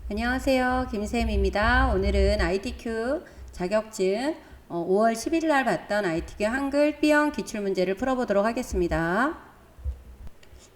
안녕하세요. 김쌤입니다. 오늘은 ITQ 자격증 5월 11일 날 봤던 ITQ 한글 B형 기출문제를 풀어보도록 하겠습니다.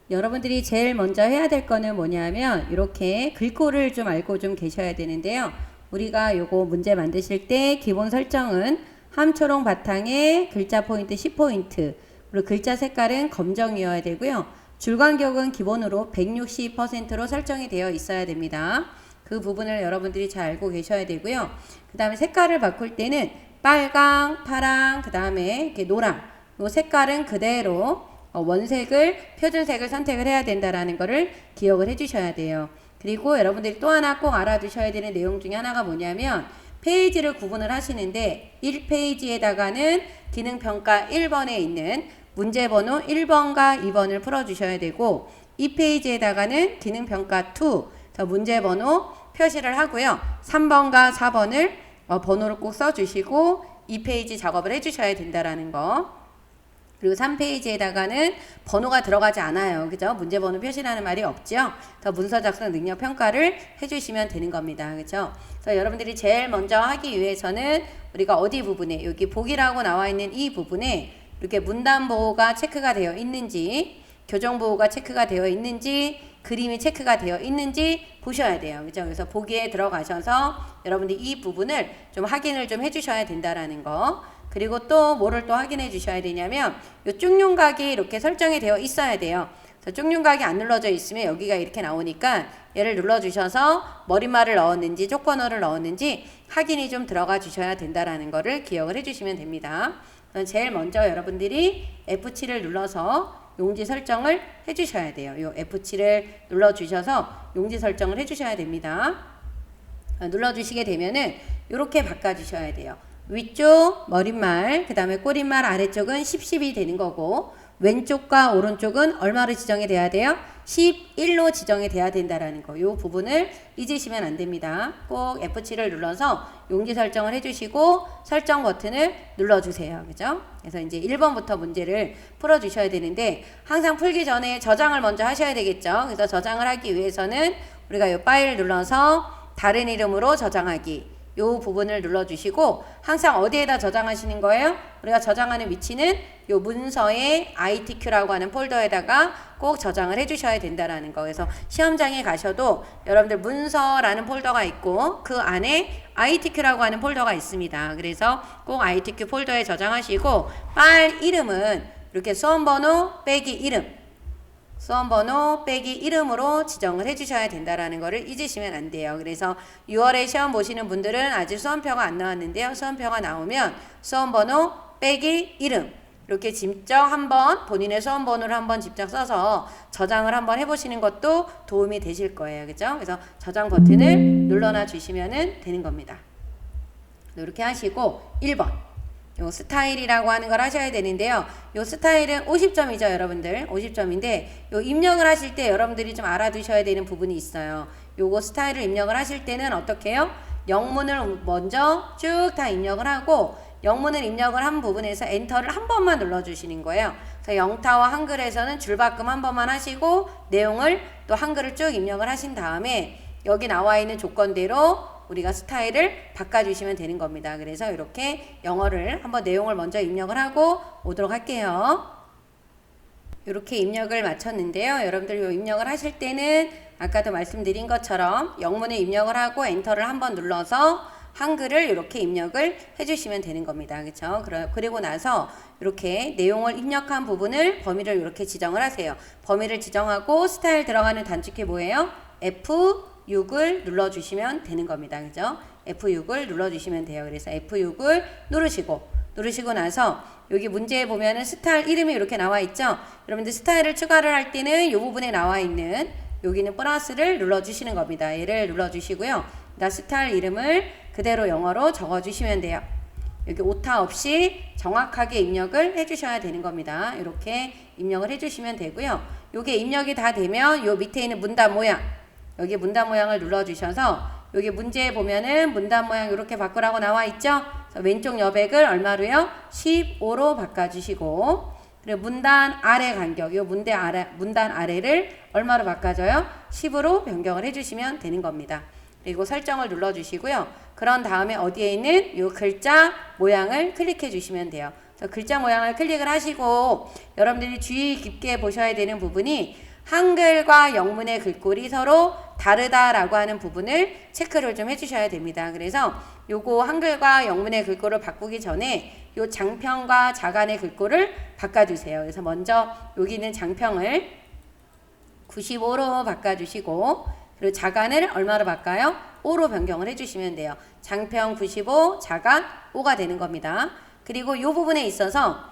여러분들이 제일 먼저 해야 될 거는 뭐냐면 이렇게 글꼴을 좀 알고 좀 계셔야 되는데요. 우리가 요거 문제 만드실 때 기본 설정은 함초롱 바탕에 글자 포인트 10포인트 그리고 글자 색깔은 검정이어야 되고요. 줄 간격은 기본으로 160%로 설정이 되어 있어야 됩니다. 그 부분을 여러분들이 잘 알고 계셔야 되고요. 그 다음에 색깔을 바꿀 때는 빨강, 파랑, 그 다음에 이렇게 노랑 이 색깔은 그대로 원색을 표준색을 선택을 해야 된다라는 거를 기억을 해주셔야 돼요. 그리고 여러분들이 또 하나 꼭 알아두셔야 되는 내용 중에 하나가 뭐냐면 페이지를 구분을 하시는데 1페이지에다가는 기능평가 1번에 있는 문제번호 1번과 2번을 풀어주셔야 되고 2페이지에다가는 기능평가 2 문제번호 표시를 하고요. 3번과 4번을 번호를 꼭 써주시고 2페이지 작업을 해주셔야 된다라는 거. 그리고 3페이지에다가는 번호가 들어가지 않아요. 그죠? 문제번호 표시라는 말이 없죠? 더 문서 작성 능력 평가를 해주시면 되는 겁니다. 그죠? 그래서 여러분들이 제일 먼저 하기 위해서는 우리가 어디 부분에 여기 보기라고 나와 있는 이 부분에 이렇게 문단 보호가 체크가 되어 있는지 교정 보호가 체크가 되어 있는지 그림이 체크가 되어 있는지 보셔야 돼요. 그죠? 그래서 보기에 들어가셔서 여러분들이 이 부분을 좀 확인을 좀 해주셔야 된다라는 거. 그리고 또 뭐를 또 확인해 주셔야 되냐면 요 쭉윤각이 이렇게 설정이 되어 있어야 돼요. 그래서 쭉윤각이 안 눌러져 있으면 여기가 이렇게 나오니까 얘를 눌러주셔서 머릿말을 넣었는지 쪽번호를 넣었는지 확인이 좀 들어가 주셔야 된다라는 거를 기억을 해주시면 됩니다. 제일 먼저 여러분들이 F7을 눌러서 용지 설정을 해주셔야 돼요. 요 F7을 눌러주셔서 용지 설정을 해주셔야 됩니다. 눌러주시게 되면은 이렇게 바꿔주셔야 돼요. 위쪽 머릿말, 그 다음에 꼬릿말 아래쪽은 10, 10이 되는 거고 왼쪽과 오른쪽은 얼마로 지정이 돼야 돼요? 11로 지정이 돼야 된다라는 거. 이 부분을 잊으시면 안 됩니다. 꼭 F7을 눌러서 용지 설정을 해주시고 설정 버튼을 눌러주세요. 그죠? 그래서 이제 1번부터 문제를 풀어주셔야 되는데 항상 풀기 전에 저장을 먼저 하셔야 되겠죠. 그래서 저장을 하기 위해서는 우리가 이 파일을 눌러서 다른 이름으로 저장하기 요 부분을 눌러주시고 항상 어디에다 저장하시는 거예요? 우리가 저장하는 위치는 요 문서의 ITQ라고 하는 폴더에다가 꼭 저장을 해주셔야 된다라는 거. 그래서 시험장에 가셔도 여러분들 문서라는 폴더가 있고 그 안에 ITQ라고 하는 폴더가 있습니다. 그래서 꼭 ITQ 폴더에 저장하시고 파일 이름은 이렇게 수험번호 빼기 이름 수험번호 빼기 이름으로 지정을 해주셔야 된다라는 거를 잊으시면 안 돼요. 그래서 6월에 시험 보시는 분들은 아직 수험표가 안 나왔는데요. 수험표가 나오면 수험번호 빼기 이름 이렇게 직접 한번 본인의 수험번호를 한번 직접 써서 저장을 한번 해보시는 것도 도움이 되실 거예요. 그죠? 그래서 저장 버튼을 눌러놔 주시면 되는 겁니다. 이렇게 하시고 1번 요 스타일이라고 하는 걸 하셔야 되는데요. 요 스타일은 50점이죠, 여러분들. 50점인데 요 입력을 하실 때 여러분들이 좀 알아두셔야 되는 부분이 있어요. 요거 스타일을 입력을 하실 때는 어떻게 해요? 영문을 먼저 쭉 다 입력을 하고 영문을 입력을 한 부분에서 엔터를 한 번만 눌러주시는 거예요. 그래서 영타와 한글에서는 줄바꿈 한 번만 하시고 내용을 또 한글을 쭉 입력을 하신 다음에 여기 나와 있는 조건대로 우리가 스타일을 바꿔주시면 되는 겁니다. 그래서 이렇게 영어를 한번 내용을 먼저 입력을 하고 오도록 할게요. 이렇게 입력을 마쳤는데요. 여러분들 이 입력을 하실 때는 아까도 말씀드린 것처럼 영문을 입력을 하고 엔터를 한번 눌러서 한글을 이렇게 입력을 해주시면 되는 겁니다. 그렇죠? 그리고 나서 이렇게 내용을 입력한 부분을 범위를 이렇게 지정을 하세요. 범위를 지정하고 스타일 들어가는 단축키 뭐예요? F6을 눌러주시면 되는 겁니다. 그죠? F6을 눌러주시면 돼요. 그래서 F6을 누르시고 나서 여기 문제에 보면은 스타일 이름이 이렇게 나와 있죠? 여러분들 스타일을 추가를 할 때는 이 부분에 나와 있는 여기는 플러스를 눌러주시는 겁니다. 얘를 눌러주시고요. 스타일 이름을 그대로 영어로 적어주시면 돼요. 여기 오타 없이 정확하게 입력을 해주셔야 되는 겁니다. 이렇게 입력을 해주시면 되고요. 요게 입력이 다 되면 요 밑에 있는 문단 모양 여기 문단 모양을 눌러주셔서 여기 문제에 보면은 문단 모양 이렇게 바꾸라고 나와 있죠? 왼쪽 여백을 얼마로요? 15로 바꿔주시고 그리고 문단 아래 간격, 요 문단 아래를 얼마로 바꿔줘요? 10으로 변경을 해주시면 되는 겁니다. 그리고 설정을 눌러주시고요. 그런 다음에 어디에 있는 이 글자 모양을 클릭해 주시면 돼요. 그래서 글자 모양을 클릭을 하시고 여러분들이 주의 깊게 보셔야 되는 부분이 한글과 영문의 글꼴이 서로 다르다라고 하는 부분을 체크를 좀 해주셔야 됩니다. 그래서 요거 한글과 영문의 글꼴을 바꾸기 전에 요 장평과 자간의 글꼴을 바꿔주세요. 그래서 먼저 여기 있는 장평을 95로 바꿔주시고 그리고 자간을 얼마로 바꿔요? 5로 변경을 해주시면 돼요. 장평 95, 자간 5가 되는 겁니다. 그리고 요 부분에 있어서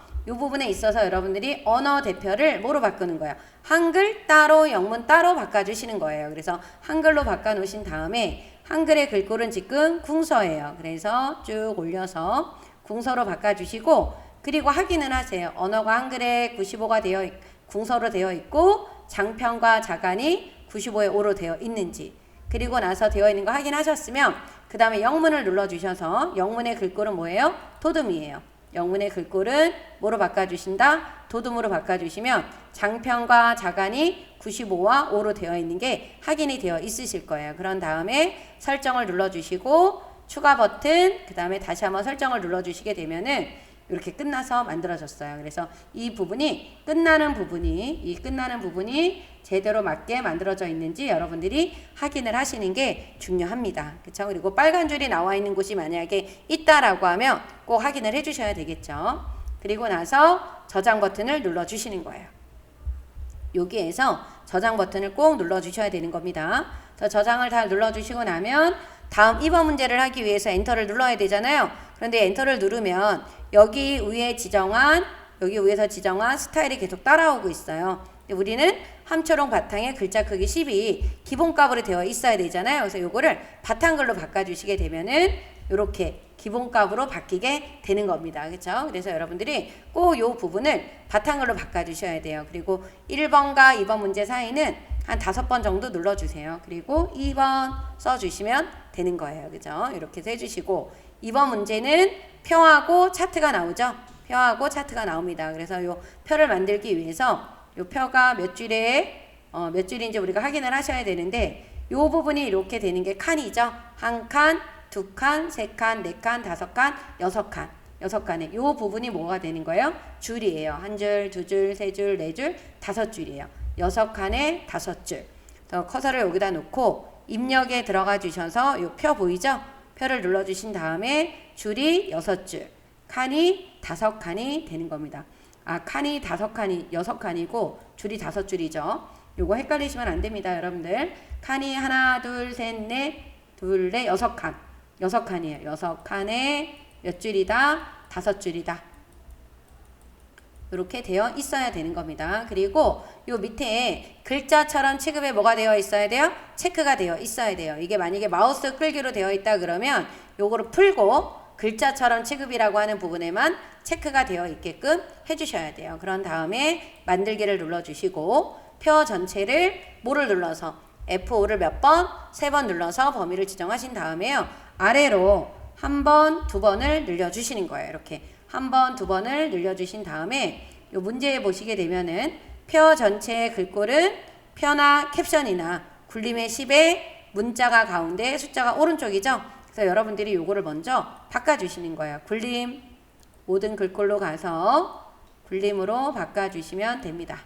여러분들이 언어 대표를 뭐로 바꾸는 거예요? 한글 따로 영문 따로 바꿔주시는 거예요. 그래서 한글로 바꿔놓으신 다음에 한글의 글꼴은 지금 궁서예요. 그래서 쭉 올려서 궁서로 바꿔주시고 그리고 확인을 하세요. 언어가 한글에 95가 궁서로 되어 있고 장평과 자간이 95에 5로 되어 있는지 그리고 나서 되어 있는 거 확인하셨으면 그 다음에 영문을 눌러주셔서 영문의 글꼴은 뭐예요? 도둠이에요. 영문의 글꼴은 뭐로 바꿔주신다? 도둠으로 바꿔주시면 장평과 자간이 95와 5로 되어 있는 게 확인이 되어 있으실 거예요. 그런 다음에 설정을 눌러주시고 추가 버튼 그 다음에 다시 한번 설정을 눌러주시게 되면은 이렇게 끝나서 만들어졌어요. 그래서 이 끝나는 부분이 제대로 맞게 만들어져 있는지 여러분들이 확인을 하시는 게 중요합니다. 그렇죠? 그리고 빨간 줄이 나와 있는 곳이 만약에 있다라고 하면 꼭 확인을 해 주셔야 되겠죠. 그리고 나서 저장 버튼을 눌러 주시는 거예요. 여기에서 저장 버튼을 꼭 눌러 주셔야 되는 겁니다. 저장을 다 눌러 주시고 나면 다음 2번 문제를 하기 위해서 엔터를 눌러야 되잖아요. 그런데 엔터를 누르면 여기 위에서 지정한 스타일이 계속 따라오고 있어요. 우리는 함초롱 바탕에 글자 크기 10이 기본값으로 되어 있어야 되잖아요. 그래서 요거를 바탕글로 바꿔주시게 되면은 이렇게 기본값으로 바뀌게 되는 겁니다. 그렇죠? 그래서 여러분들이 꼭 요 부분을 바탕글로 바꿔주셔야 돼요. 그리고 1번과 2번 문제 사이는 한 5번 정도 눌러주세요. 그리고 2번 써주시면 되는 거예요. 그죠? 이렇게 해서 해주시고 2번 문제는 표하고 차트가 나오죠? 표하고 차트가 나옵니다. 그래서 요 표를 만들기 위해서 요 표가 몇 줄인지 우리가 확인을 하셔야 되는데 요 부분이 이렇게 되는 게 칸이죠. 한 칸, 두 칸, 세 칸, 네 칸, 다섯 칸, 여섯 칸에 요 부분이 뭐가 되는 거예요? 줄이에요. 한 줄, 두 줄, 세 줄, 네 줄, 5줄이에요. 6칸에 5줄. 커서를 여기다 놓고 입력에 들어가 주셔서 요 표 보이죠? 표를 눌러주신 다음에 줄이 6줄, 칸이 5칸이 되는 겁니다. 칸이 6칸이고 줄이 5줄이죠. 요거 헷갈리시면 안 됩니다, 여러분들. 칸이 하나, 둘, 셋, 넷, 6칸. 6칸이에요. 6칸에 몇 줄이다? 5줄이다. 이렇게 되어 있어야 되는 겁니다. 그리고 요 밑에 글자처럼 취급에 뭐가 되어 있어야 돼요? 체크가 되어 있어야 돼요. 이게 만약에 마우스 끌기로 되어 있다 그러면 요거를 풀고 글자처럼 취급이라고 하는 부분에만 체크가 되어 있게끔 해주셔야 돼요. 그런 다음에 만들기를 눌러주시고 표 전체를 뭐를 눌러서 F5를 몇 번? 3번 눌러서 범위를 지정하신 다음에요. 아래로 한 번, 두 번을 늘려주시는 거예요. 이렇게 한 번, 두 번을 늘려주신 다음에 요 문제에 보시게 되면은 표 전체의 글꼴은 표나 캡션이나 굴림의 10에 문자가 가운데 숫자가 오른쪽이죠. 그래서 여러분들이 요거를 먼저 바꿔주시는 거예요. 굴림 모든 글꼴로 가서 굴림으로 바꿔주시면 됩니다.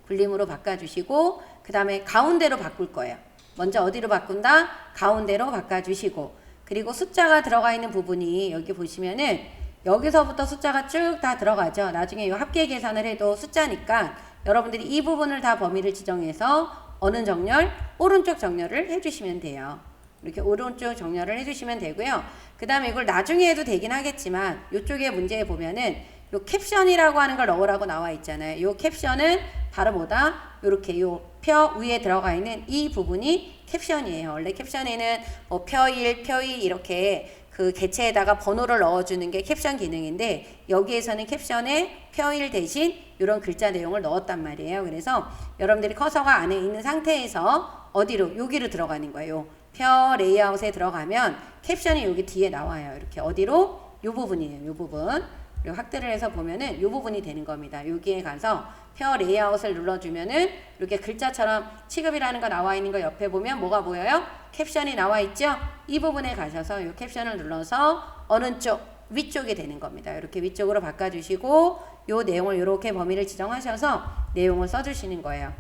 굴림으로 바꿔주시고 그 다음에 가운데로 바꿀 거예요. 먼저 어디로 바꾼다? 가운데로 바꿔주시고 그리고 숫자가 들어가 있는 부분이 여기 보시면은 여기서부터 숫자가 쭉 다 들어가죠. 나중에 이 합계 계산을 해도 숫자니까 여러분들이 이 부분을 다 범위를 지정해서 어느 정렬? 오른쪽 정렬을 해주시면 돼요. 이렇게 오른쪽 정렬을 해주시면 되고요. 그 다음에 이걸 나중에 해도 되긴 하겠지만 이쪽에 문제에 보면은 요 캡션이라고 하는 걸 넣으라고 나와 있잖아요. 요 캡션은 바로 뭐다? 요렇게 요 표 위에 들어가 있는 이 부분이 캡션이에요. 원래 캡션에는 뭐 표1, 표2 이렇게 그 개체에다가 번호를 넣어주는 게 캡션 기능인데 여기에서는 캡션에 표1 대신 이런 글자 내용을 넣었단 말이에요. 그래서 여러분들이 커서가 안에 있는 상태에서 어디로? 여기로 들어가는 거예요. 표 레이아웃에 들어가면 캡션이 여기 뒤에 나와요. 이렇게 어디로? 요 부분이에요. 요 부분. 그리고 확대를 해서 보면은 이 부분이 되는 겁니다. 여기에 가서 표 레이아웃을 눌러주면은 이렇게 글자처럼 취급이라는 거 나와 있는 거 옆에 보면 뭐가 보여요? 캡션이 나와 있죠? 이 부분에 가셔서 이 캡션을 눌러서 어느 쪽? 위쪽이 되는 겁니다. 이렇게 위쪽으로 바꿔주시고 이 내용을 이렇게 범위를 지정하셔서 내용을 써주시는 거예요.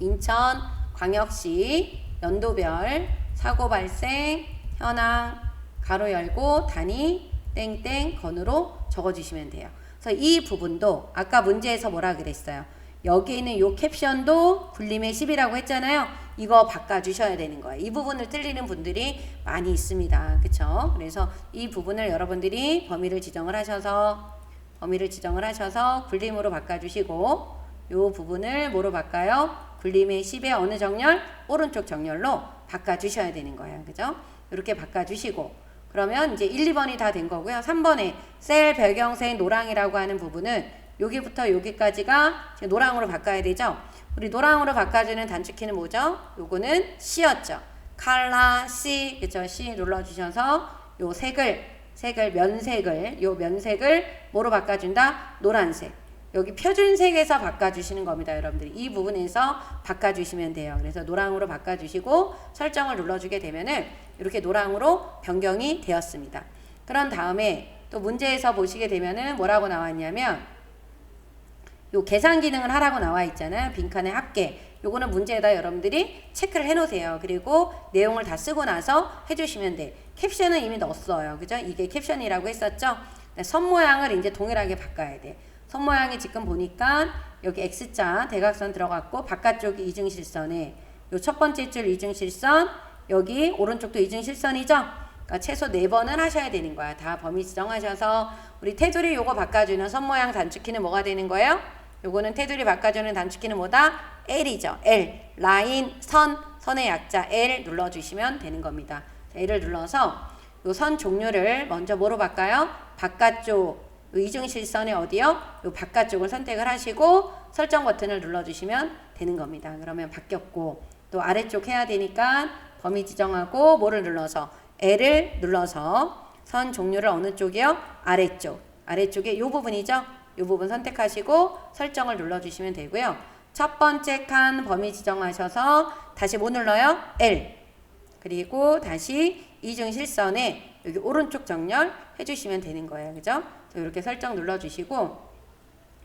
인천광역시 연도별 사고 발생 현황 가로 열고 단위 땡땡 건으로 적어주시면 돼요. 그래서 이 부분도 아까 문제에서 뭐라 그랬어요? 여기 있는 요 캡션도 굴림의 10이라고 했잖아요. 이거 바꿔주셔야 되는 거예요. 이 부분을 틀리는 분들이 많이 있습니다. 그쵸? 그래서 이 부분을 여러분들이 범위를 지정을 하셔서 굴림으로 바꿔주시고 요 부분을 뭐로 바꿔요? 굴림의 10의 어느 정렬? 오른쪽 정렬로 바꿔주셔야 되는 거예요. 그죠? 이렇게 바꿔주시고 그러면 이제 1, 2번이 다 된 거고요. 3번에 셀 배경색 노랑이라고 하는 부분은 여기부터 여기까지가 노랑으로 바꿔야 되죠. 우리 노랑으로 바꿔주는 단축키는 뭐죠? 요거는 C였죠. 컬러 C, 그쵸? C 눌러주셔서 요 면색을 뭐로 바꿔준다? 노란색. 여기 표준색에서 바꿔주시는 겁니다. 여러분들이 이 부분에서 바꿔주시면 돼요. 그래서 노랑으로 바꿔주시고 설정을 눌러주게 되면은 이렇게 노랑으로 변경이 되었습니다. 그런 다음에 또 문제에서 보시게 되면은 뭐라고 나왔냐면 요 계산 기능을 하라고 나와 있잖아요. 빈칸의 합계. 요거는 문제에다 여러분들이 체크를 해 놓으세요. 그리고 내용을 다 쓰고 나서 해주시면 돼. 캡션은 이미 넣었어요. 그죠? 이게 캡션이라고 했었죠? 선 모양을 이제 동일하게 바꿔야 돼. 선 모양이 지금 보니까 여기 X자 대각선 들어갔고 바깥쪽이 이중실선에 요 첫 번째 줄 이중실선 여기 오른쪽도 이중실선이죠? 그러니까 최소 4번은 하셔야 되는 거야. 다 범위 지정하셔서 우리 테두리 요거 바꿔주는 선 모양 단축키는 뭐가 되는 거예요? 요거는 테두리 바꿔주는 단축키는 뭐다? L이죠. L. 라인, 선의 약자 L 눌러주시면 되는 겁니다. L을 눌러서 요 선 종류를 먼저 뭐로 바꿔요? 바깥쪽 이중실선의 어디요? 요 바깥쪽을 선택을 하시고 설정 버튼을 눌러주시면 되는 겁니다. 그러면 바뀌었고 또 아래쪽 해야 되니까 범위 지정하고 뭐를 눌러서 L을 눌러서 선 종류를 어느 쪽이요? 아래쪽에 요 부분이죠? 요 부분 선택하시고 설정을 눌러주시면 되고요. 첫 번째 칸 범위 지정하셔서 다시 뭐 눌러요? L. 그리고 다시 이중실선에 여기 오른쪽 정렬 해주시면 되는 거예요. 그죠? 이렇게 설정 눌러주시고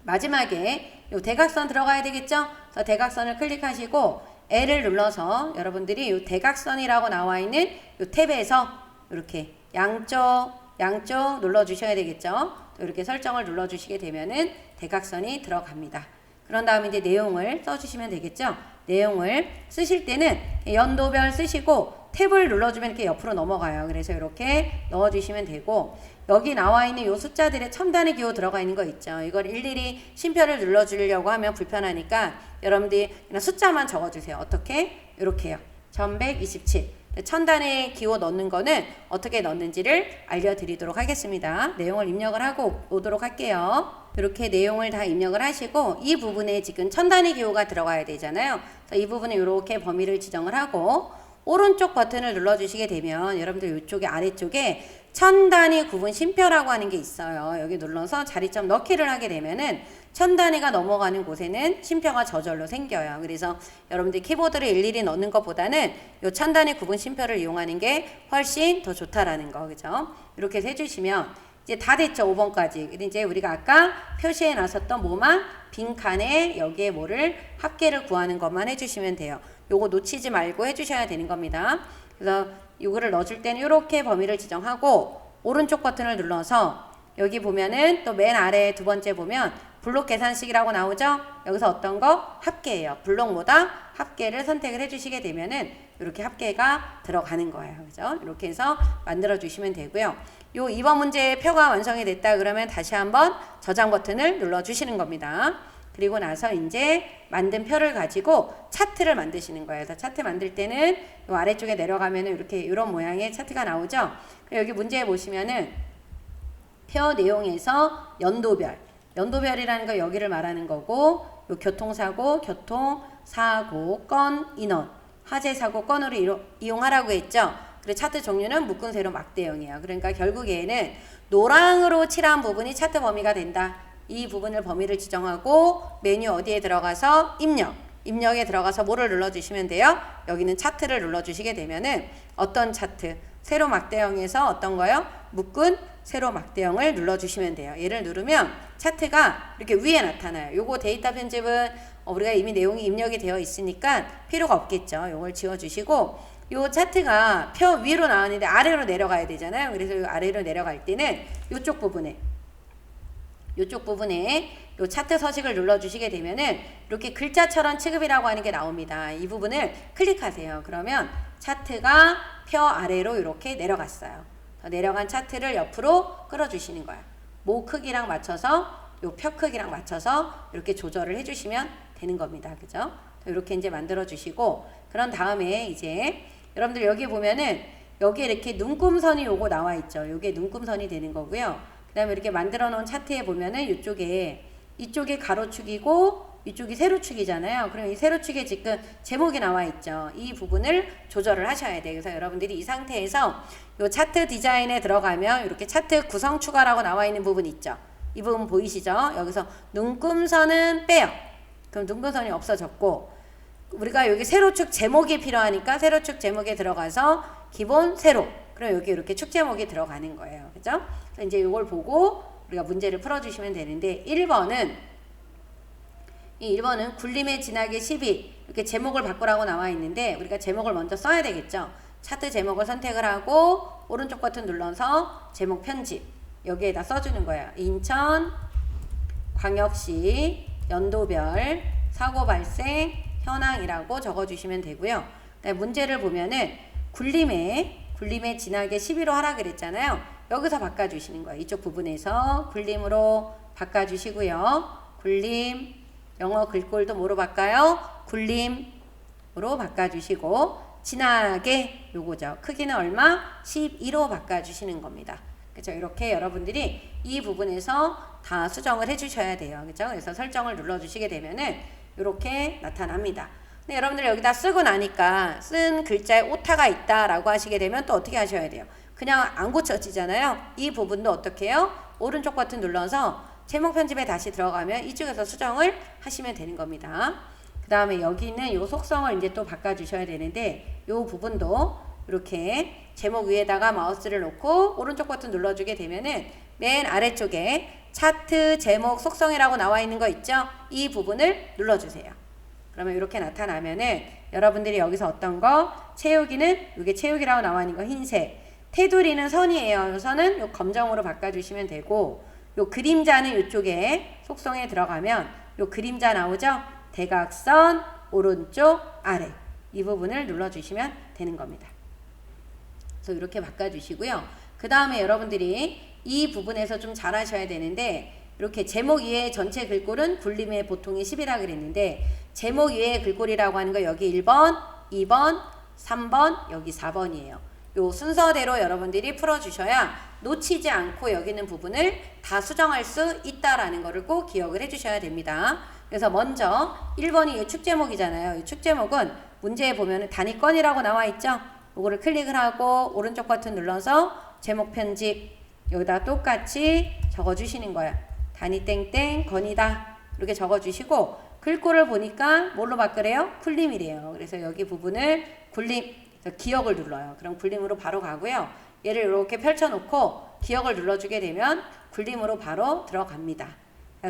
마지막에 요 대각선 들어가야 되겠죠? 그래서 대각선을 클릭하시고 L을 눌러서 여러분들이 요 대각선이라고 나와 있는 요 탭에서 이렇게 양쪽 눌러주셔야 되겠죠? 이렇게 설정을 눌러주시게 되면은 대각선이 들어갑니다. 그런 다음에 이제 내용을 써주시면 되겠죠? 내용을 쓰실 때는 연도별 쓰시고 탭을 눌러주면 이렇게 옆으로 넘어가요. 그래서 이렇게 넣어주시면 되고 여기 나와 있는 요 숫자들의 첨단의 기호 들어가 있는 거 있죠. 이걸 일일이 쉼표를 눌러주려고 하면 불편하니까 여러분들이 그냥 숫자만 적어주세요. 어떻게? 이렇게요. 1127. 첨단의 기호 넣는 거는 어떻게 넣는지를 알려드리도록 하겠습니다. 내용을 입력을 하고 오도록 할게요. 이렇게 내용을 다 입력을 하시고 이 부분에 지금 첨단의 기호가 들어가야 되잖아요. 그래서 이 부분에 이렇게 범위를 지정을 하고 오른쪽 버튼을 눌러주시게 되면 여러분들 이쪽에 아래쪽에 천 단위 구분 쉼표라고 하는 게 있어요. 여기 눌러서 자리점 넣기를 하게 되면은 천 단위가 넘어가는 곳에는 쉼표가 저절로 생겨요. 그래서 여러분들 키보드를 일일이 넣는 것보다는 요 천 단위 구분 쉼표를 이용하는 게 훨씬 더 좋다라는 거, 그죠? 이렇게 해서 해주시면 이제 다 됐죠. 5번까지. 이제 우리가 아까 표시해 놨었던 뭐만 빈칸에 여기에 뭐를 합계를 구하는 것만 해주시면 돼요. 요거 놓치지 말고 해주셔야 되는 겁니다. 그래서 이거를 넣어줄 때는 이렇게 범위를 지정하고 오른쪽 버튼을 눌러서 여기 보면은 또 맨 아래 두 번째 보면 블록 계산식이라고 나오죠? 여기서 어떤 거? 합계예요. 블록 뭐다? 합계를 선택을 해주시게 되면은 이렇게 합계가 들어가는 거예요. 그죠? 이렇게 해서 만들어 주시면 되고요. 요 2번 문제의 표가 완성이 됐다 그러면 다시 한번 저장 버튼을 눌러 주시는 겁니다. 그리고 나서 이제 만든 표를 가지고 차트를 만드시는 거예요. 그래서 차트 만들 때는 요 아래쪽에 내려가면은 이렇게 이런 모양의 차트가 나오죠. 여기 문제에 보시면은 표 내용에서 연도별이라는 거 여기를 말하는 거고 요 교통사고, 건, 인원, 화재사고 건으로 이용하라고 했죠. 그리고 차트 종류는 묶은 세로 막대형이에요. 그러니까 결국 얘는 노랑으로 칠한 부분이 차트 범위가 된다. 이 부분을 범위를 지정하고 메뉴 어디에 들어가서 입력에 들어가서 뭐를 눌러주시면 돼요? 여기는 차트를 눌러주시게 되면은 어떤 차트? 세로 막대형에서 어떤 거요? 묶은 세로 막대형을 눌러주시면 돼요. 얘를 누르면 차트가 이렇게 위에 나타나요. 요거 데이터 편집은 우리가 이미 내용이 입력이 되어 있으니까 필요가 없겠죠. 요걸 지워주시고 요 차트가 표 위로 나왔는데 아래로 내려가야 되잖아요. 그래서 요 아래로 내려갈 때는 요쪽 부분에 요 차트 서식을 눌러주시게 되면은 이렇게 글자처럼 취급이라고 하는 게 나옵니다. 이 부분을 클릭하세요. 그러면 차트가 표 아래로 이렇게 내려갔어요. 내려간 차트를 옆으로 끌어주시는 거예요. 모 크기랑 맞춰서 요 표 크기랑 맞춰서 이렇게 조절을 해주시면 되는 겁니다. 그죠? 이렇게 이제 만들어 주시고 그런 다음에 이제 여러분들 여기 보면은 여기 이렇게 눈금선이 요거 나와 있죠. 요게 눈금선이 되는 거고요. 그 다음에 이렇게 만들어 놓은 차트에 보면은 이쪽에 가로축이고 이쪽이 세로축이잖아요. 그럼 이 세로축에 지금 제목이 나와 있죠. 이 부분을 조절을 하셔야 돼요. 그래서 여러분들이 이 상태에서 요 차트 디자인에 들어가면 이렇게 차트 구성 추가라고 나와 있는 부분 있죠. 이 부분 보이시죠? 여기서 눈금선은 빼요. 그럼 눈금선이 없어졌고 우리가 여기 세로축 제목이 필요하니까 세로축 제목에 들어가서 기본 세로 그럼 여기 이렇게 축 제목이 들어가는 거예요. 그죠? 그래서 이제 이걸 보고 우리가 문제를 풀어주시면 되는데 1번은 굴림의 진하게 12 이렇게 제목을 바꾸라고 나와 있는데 우리가 제목을 먼저 써야 되겠죠. 차트 제목을 선택을 하고 오른쪽 버튼 눌러서 제목 편집 여기에다 써주는 거예요. 인천 광역시 연도별 사고 발생 현황이라고 적어주시면 되고요. 문제를 보면은 굴림에 진하게 12로 하라 그랬잖아요. 여기서 바꿔주시는 거예요. 이쪽 부분에서 굴림으로 바꿔주시고요. 굴림 영어 글꼴도 뭐로 바꿔요? 굴림으로 바꿔주시고 진하게 요거죠. 크기는 얼마? 12로 바꿔주시는 겁니다. 그죠? 이렇게 여러분들이 이 부분에서 다 수정을 해주셔야 돼요. 그죠? 그래서 설정을 눌러주시게 되면은 이렇게 나타납니다. 근데 여러분들 여기다 쓰고 나니까 쓴 글자에 오타가 있다라고 하시게 되면 또 어떻게 하셔야 돼요? 그냥 안 고쳐지잖아요. 이 부분도 어떻게 해요? 오른쪽 버튼 눌러서 제목 편집에 다시 들어가면 이쪽에서 수정을 하시면 되는 겁니다. 그 다음에 여기는 요 속성을 이제 또 바꿔주셔야 되는데 요 부분도 이렇게 제목 위에다가 마우스를 놓고 오른쪽 버튼 눌러주게 되면은 맨 아래쪽에 차트 제목 속성이라고 나와 있는 거 있죠? 이 부분을 눌러주세요. 그러면 이렇게 나타나면은 여러분들이 여기서 어떤 거 채우기는 이게 채우기라고 나와 있는 거 흰색 테두리는 선이에요. 요 선은 요 검정으로 바꿔주시면 되고 요 그림자는 이쪽에 속성에 들어가면 요 그림자 나오죠? 대각선 오른쪽 아래 이 부분을 눌러주시면 되는 겁니다. 그래서 이렇게 바꿔주시고요. 그 다음에 여러분들이 이 부분에서 좀 잘 하셔야 되는데 이렇게 제목 이외의 전체 글꼴은 굴림의 보통이 10이라 그랬는데 제목 이외의 글꼴이라고 하는 거 여기 1번, 2번, 3번, 여기 4번이에요. 요 순서대로 여러분들이 풀어주셔야 놓치지 않고 여기 있는 부분을 다 수정할 수 있다라는 거를 꼭 기억을 해주셔야 됩니다. 그래서 먼저 1번이 축 제목이잖아요. 이 축 제목은 문제에 보면 단위권이라고 나와 있죠. 요거를 클릭을 하고 오른쪽 버튼 눌러서 제목 편집 여기다 똑같이 적어주시는 거예요. 단위 땡땡 건이다 이렇게 적어주시고 글꼴을 보니까 뭘로 바꾸래요? 굴림이래요. 그래서 여기 부분을 굴림 기억을 눌러요. 그럼 굴림으로 바로 가고요. 얘를 이렇게 펼쳐놓고 기억을 눌러주게 되면 굴림으로 바로 들어갑니다.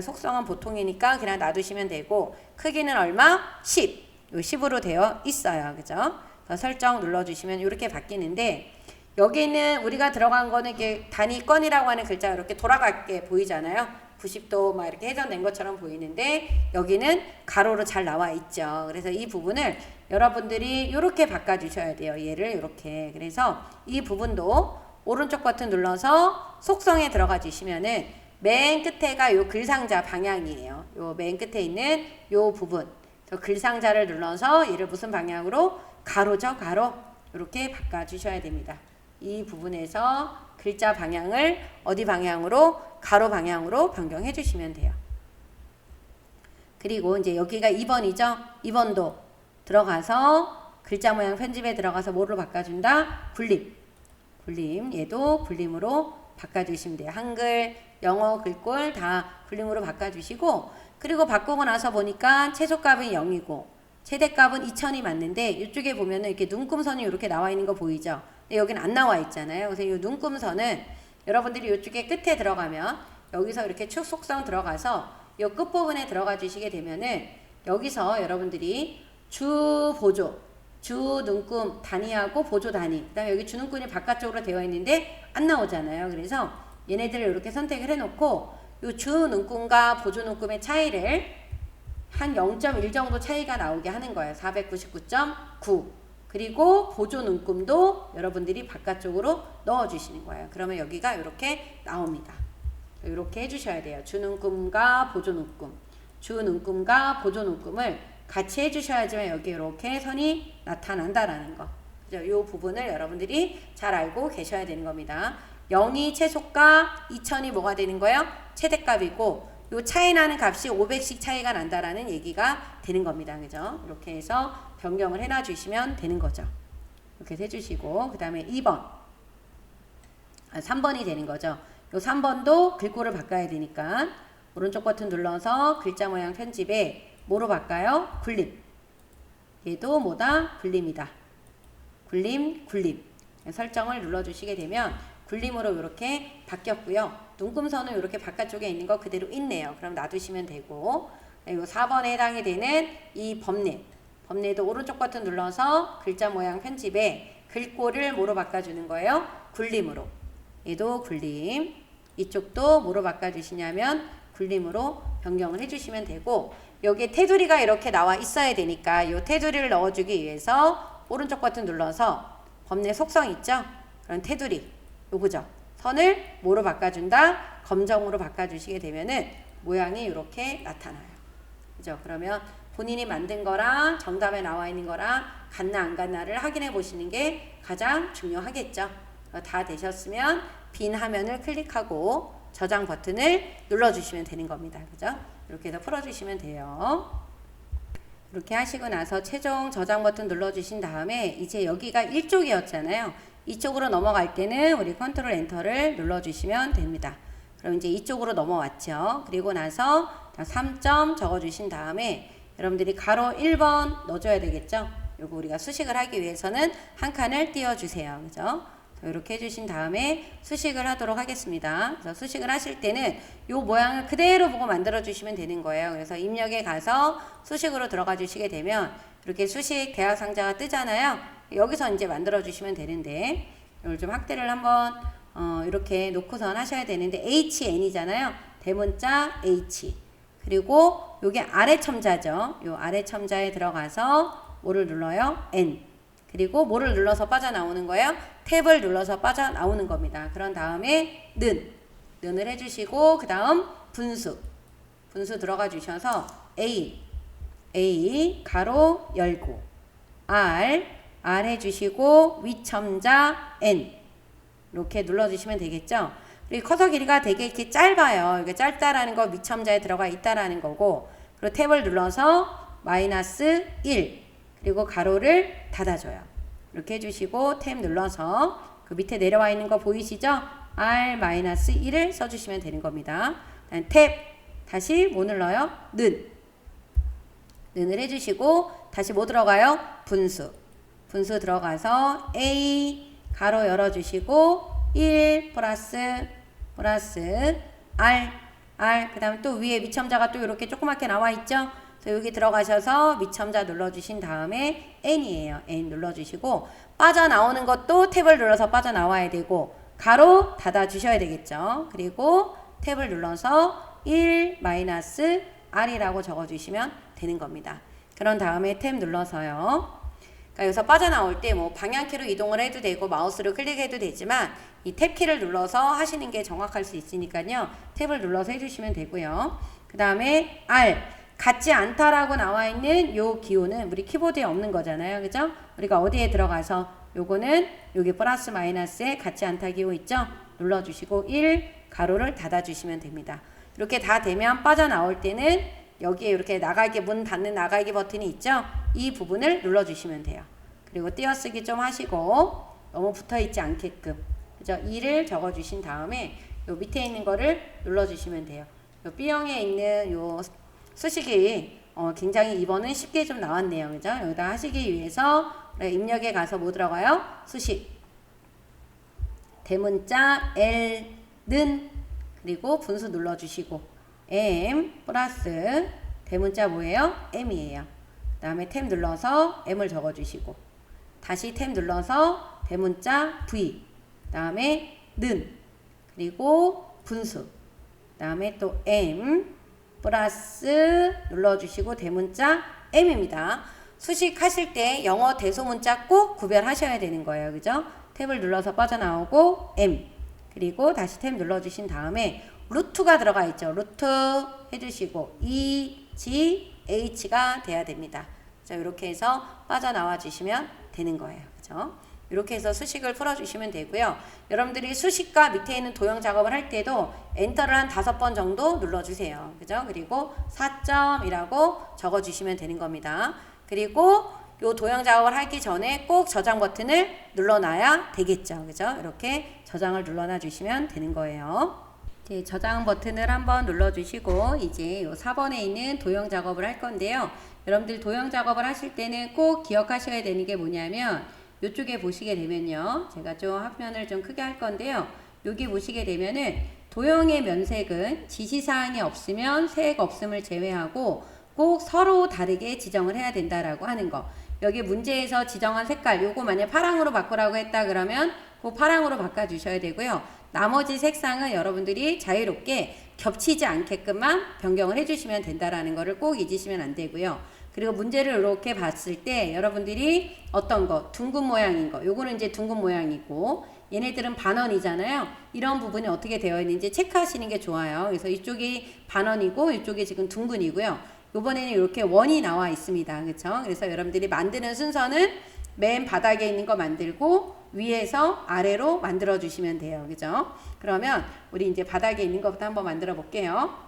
속성은 보통이니까 그냥 놔두시면 되고 크기는 얼마? 10. 요 10으로 되어 있어요. 그죠? 설정 눌러주시면 이렇게 바뀌는데 여기는 우리가 들어간 거는 이게 단위권이라고 하는 글자가 이렇게 돌아가게 보이잖아요. 90도 막 이렇게 회전된 것처럼 보이는데 여기는 가로로 잘 나와 있죠. 그래서 이 부분을 여러분들이 이렇게 바꿔주셔야 돼요. 얘를 이렇게. 그래서 이 부분도 오른쪽 버튼 눌러서 속성에 들어가 주시면은 맨 끝에가 요 글상자 방향이에요. 요 맨 끝에 있는 요 부분. 글상자를 눌러서 얘를 무슨 방향으로? 가로죠, 가로. 이렇게 바꿔주셔야 됩니다. 이 부분에서 글자 방향을 어디 방향으로? 가로 방향으로 변경해 주시면 돼요. 그리고 이제 여기가 2번이죠. 2번도 들어가서 글자 모양 편집에 들어가서 뭐로 바꿔준다? 굴림. 굴림. 얘도 굴림으로 바꿔주시면 돼요. 한글, 영어, 글꼴 다 굴림으로 바꿔주시고, 그리고 바꾸고 나서 보니까 최소값은 0이고 최대값은 2000이 맞는데, 이쪽에 보면은 이렇게 눈금선이 이렇게 나와 있는 거 보이죠? 근데 여기는 안 나와 있잖아요. 그래서 이 눈금선은 여러분들이 이쪽에 끝에 들어가면, 여기서 이렇게 축 속성 들어가서 이 끝부분에 들어가 주시게 되면은, 여기서 여러분들이 주 보조, 주 눈금 단위하고 보조 단위, 그 다음에 여기 주 눈금이 바깥쪽으로 되어 있는데 안 나오잖아요. 그래서 얘네들을 이렇게 선택을 해놓고, 이 주 눈금과 보조 눈금의 차이를 한 0.1 정도 차이가 나오게 하는 거예요. 499.9. 그리고 보조 눈금도 여러분들이 바깥쪽으로 넣어주시는 거예요. 그러면 여기가 이렇게 나옵니다. 이렇게 해주셔야 돼요. 주 눈금과 보조 눈금, 주 눈금과 보조 눈금을 같이 해주셔야지만 여기 이렇게 선이 나타난다라는 거. 그죠? 이 부분을 여러분들이 잘 알고 계셔야 되는 겁니다. 0이 최소값, 2000이 뭐가 되는 거예요? 최대값이고, 요 차이 나는 값이 500씩 차이가 난다라는 얘기가 되는 겁니다. 그죠? 이렇게 해서 변경을 해놔 주시면 되는 거죠. 이렇게 해주시고, 그 다음에 2번. 3번이 되는 거죠. 요 3번도 글꼴을 바꿔야 되니까, 오른쪽 버튼 눌러서 글자 모양 편집에 뭐로 바꿔요? 굴림. 얘도 뭐다? 굴림이다. 굴림, 굴림. 설정을 눌러주시게 되면 굴림으로 이렇게 바뀌었고요. 눈금선은 이렇게 바깥쪽에 있는 거 그대로 있네요. 그럼 놔두시면 되고, 이 4번에 해당이 되는 이 범례. 범례도 오른쪽 버튼 눌러서 글자 모양 편집에 글꼴을 뭐로 바꿔주는 거예요? 굴림으로. 얘도 굴림. 이쪽도 뭐로 바꿔주시냐면 굴림으로 변경을 해주시면 되고, 여기에 테두리가 이렇게 나와 있어야 되니까 이 테두리를 넣어주기 위해서 오른쪽 버튼 눌러서 범례 속성 있죠? 그런 테두리, 요거죠. 선을 뭐로 바꿔준다? 검정으로 바꿔주시게 되면은 모양이 이렇게 나타나요. 그죠? 그러면 본인이 만든 거랑 정답에 나와 있는 거랑 같나 안 같나를 확인해 보시는 게 가장 중요하겠죠. 다 되셨으면 빈 화면을 클릭하고 저장 버튼을 눌러주시면 되는 겁니다. 그죠? 이렇게 해서 풀어주시면 돼요. 이렇게 하시고 나서 최종 저장 버튼 눌러주신 다음에 이제 여기가 1쪽이었잖아요. 이쪽으로 넘어갈 때는 우리 컨트롤 엔터를 눌러주시면 됩니다. 그럼 이제 이쪽으로 넘어왔죠. 그리고 나서 3점 적어주신 다음에 여러분들이 가로 1번 넣어줘야 되겠죠. 요거 우리가 수식을 하기 위해서는 한 칸을 띄워주세요. 그죠? 이렇게 해주신 다음에 수식을 하도록 하겠습니다. 그래서 수식을 하실 때는 요 모양을 그대로 보고 만들어 주시면 되는 거예요. 그래서 입력에 가서 수식으로 들어가 주시게 되면 이렇게 수식 대학 상자가 뜨잖아요. 여기서 이제 만들어 주시면 되는데, 이걸 좀 확대를 한번 이렇게 놓고선 하셔야 되는데, HN이잖아요. 대문자 H. 그리고 요게 아래 첨자죠. 요 아래 첨자에 들어가서 뭐를 눌러요? N. 그리고 뭐를 눌러서 빠져나오는 거예요? 탭을 눌러서 빠져나오는 겁니다. 그런 다음에 는을 해주시고, 그 다음 분수 들어가 주셔서 A 가로 열고 R 해주시고 위첨자 N 이렇게 눌러주시면 되겠죠. 그리고 커서 길이가 되게 이렇게 짧아요. 이게 짧다라는 거 위첨자에 들어가 있다라는 거고, 그리고 탭을 눌러서 -1 그리고 가로를 닫아줘요. 이렇게 해주시고 탭 눌러서 그 밑에 내려와 있는 거 보이시죠? R-1을 써주시면 되는 겁니다. 탭 다시 뭐 눌러요? 는을 해주시고 다시 뭐 들어가요? 분수 들어가서 A 가로 열어주시고 1 플러스 R 그 다음에 또 위에 미첨자가 또 이렇게 조그맣게 나와 있죠? 그래서 여기 들어가셔서 미첨자 눌러주신 다음에 N이에요. N 눌러주시고 빠져나오는 것도 탭을 눌러서 빠져나와야 되고 가로 닫아주셔야 되겠죠. 그리고 탭을 눌러서 1-R이라고 적어주시면 되는 겁니다. 그런 다음에 탭 눌러서요. 그러니까 여기서 빠져나올 때 뭐 방향키로 이동을 해도 되고 마우스로 클릭해도 되지만 이 탭키를 눌러서 하시는 게 정확할 수 있으니까요. 탭을 눌러서 해주시면 되고요. 그 다음에 R 같지 않다라고 나와 있는 요 기호는 우리 키보드에 없는 거잖아요. 그죠? 우리가 어디에 들어가서 요거는 여기 플러스 마이너스에 같지 않다 기호 있죠? 눌러주시고 1 가로를 닫아주시면 됩니다. 이렇게 다 되면 빠져나올 때는 여기에 이렇게 나가기 문 닫는 나가기 버튼이 있죠? 이 부분을 눌러주시면 돼요. 그리고 띄어쓰기 좀 하시고 너무 붙어있지 않게끔, 그죠? 2를 적어주신 다음에 요 밑에 있는 거를 눌러주시면 돼요. 요 B형에 있는 요 수식이 굉장히 이번은 쉽게 좀 나왔네요. 그죠? 여기다 하시기 위해서 입력에 가서 뭐 들어가요? 수식. 대문자 L는 그리고 분수 눌러주시고 M 플러스 대문자 뭐예요? M이에요. 그 다음에 탭 눌러서 M을 적어주시고 다시 탭 눌러서 대문자 V 그 다음에 는 그리고 분수 그 다음에 또 M 플러스 눌러주시고 대문자 M입니다. 수식 하실 때 영어 대소문자 꼭 구별하셔야 되는 거예요. 그죠? 탭을 눌러서 빠져나오고 M 그리고 다시 탭 눌러주신 다음에 루트가 들어가 있죠. 루트 해주시고 E, G, H가 돼야 됩니다. 자, 이렇게 해서 빠져나와 주시면 되는 거예요. 그죠? 이렇게 해서 수식을 풀어주시면 되고요. 여러분들이 수식과 밑에 있는 도형 작업을 할 때도 엔터를 한 5번 정도 눌러주세요. 그죠? 그리고 4점이라고 적어주시면 되는 겁니다. 그리고 요 도형 작업을 하기 전에 꼭 저장 버튼을 눌러놔야 되겠죠. 그죠? 이렇게 저장을 눌러놔 주시면 되는 거예요. 네, 저장 버튼을 한번 눌러주시고 이제 요 4번에 있는 도형 작업을 할 건데요. 여러분들 도형 작업을 하실 때는 꼭 기억하셔야 되는 게 뭐냐면 이쪽에 보시게 되면요. 제가 좀 화면을 좀 크게 할 건데요. 여기 보시게 되면은 도형의 면색은 지시사항이 없으면 색 없음을 제외하고 꼭 서로 다르게 지정을 해야 된다라고 하는 거. 여기 문제에서 지정한 색깔 요거 만약 파랑으로 바꾸라고 했다 그러면 그 파랑으로 바꿔주셔야 되고요. 나머지 색상은 여러분들이 자유롭게 겹치지 않게끔만 변경을 해주시면 된다라는 거를 꼭 잊으시면 안 되고요. 그리고 문제를 이렇게 봤을 때 여러분들이 어떤 거 둥근 모양인 거 요거는 이제 둥근 모양이고 얘네들은 반원이잖아요. 이런 부분이 어떻게 되어 있는지 체크하시는 게 좋아요. 그래서 이쪽이 반원이고 이쪽이 지금 둥근이고요. 요번에는 이렇게 원이 나와 있습니다. 그렇죠? 그래서 여러분들이 만드는 순서는 맨 바닥에 있는 거 만들고 위에서 아래로 만들어 주시면 돼요. 그죠? 그러면 우리 이제 바닥에 있는 것부터 한번 만들어 볼게요.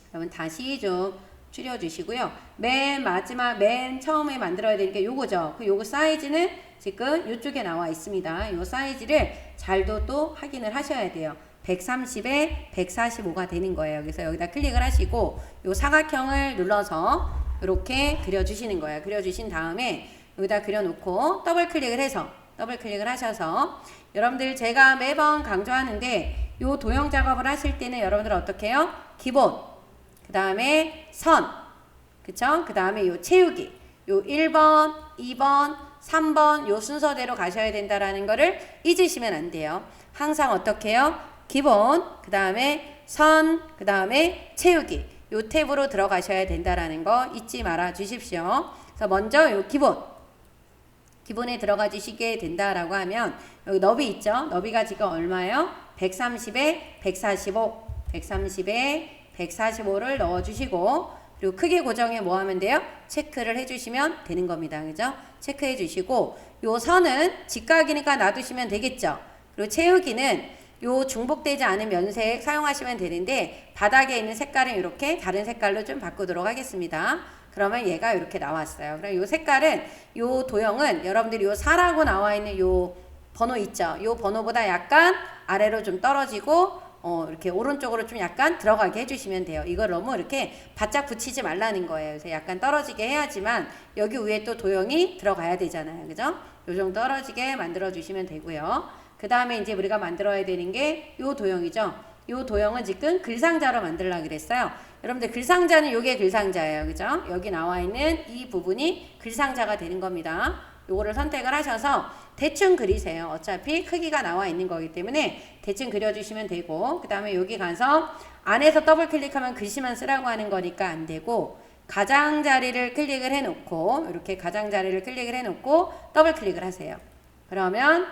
그러면 다시 좀 줄여 주시고요. 맨 마지막 맨 처음에 만들어야 되는 게 요거죠. 그 요거 사이즈는 지금 요쪽에 나와 있습니다. 요 사이즈를 잘도 또 확인을 하셔야 돼요. 130에 145가 되는 거예요. 그래서 여기다 클릭을 하시고 요 사각형을 눌러서 이렇게 그려주시는 거예요. 그려주신 다음에 여기다 그려놓고 더블 클릭을 해서 더블 클릭을 하셔서 여러분들 제가 매번 강조하는데 요 도형 작업을 하실 때는 여러분들 어떻게 해요? 기본 그 다음에 선 그쵸? 그 다음에 요 채우기 요 1번 2번 3번 요 순서대로 가셔야 된다라는 거를 잊으시면 안 돼요. 항상 어떻게 해요? 기본 그 다음에 선 그 다음에 채우기 요 탭으로 들어가셔야 된다라는 거 잊지 말아 주십시오. 그래서 먼저 요 기본에 들어가 주시게 된다라고 하면 여기 너비 있죠? 너비가 지금 얼마예요? 130에 145 130에 145를 넣어 주시고 그리고 크기 고정에 뭐 하면 돼요? 체크를 해 주시면 되는 겁니다. 그죠? 체크해 주시고 요 선은 직각이니까 놔두시면 되겠죠? 그리고 채우기는 요 중복되지 않은 면색 사용하시면 되는데 바닥에 있는 색깔은 이렇게 다른 색깔로 좀 바꾸도록 하겠습니다. 그러면 얘가 이렇게 나왔어요. 그럼 요 색깔은 요 도형은 여러분들이 요 4라고 나와 있는 요 번호 있죠. 요 번호보다 약간 아래로 좀 떨어지고 이렇게 오른쪽으로 좀 약간 들어가게 해주시면 돼요. 이걸 너무 이렇게 바짝 붙이지 말라는 거예요. 그래서 약간 떨어지게 해야지만 여기 위에 또 도형이 들어가야 되잖아요. 그죠? 요 정도 떨어지게 만들어 주시면 되고요. 그 다음에 이제 우리가 만들어야 되는 게 요 도형이죠. 요 도형은 지금 글상자로 만들려고 그랬어요. 여러분들 글상자는 요게 글상자예요. 그죠? 여기 나와 있는 이 부분이 글상자가 되는 겁니다. 요거를 선택을 하셔서 대충 그리세요. 어차피 크기가 나와 있는 거기 때문에 대충 그려주시면 되고 그 다음에 여기 가서 안에서 더블 클릭하면 글씨만 쓰라고 하는 거니까 안 되고 가장자리를 클릭을 해놓고 이렇게 가장자리를 클릭을 해놓고 더블 클릭을 하세요. 그러면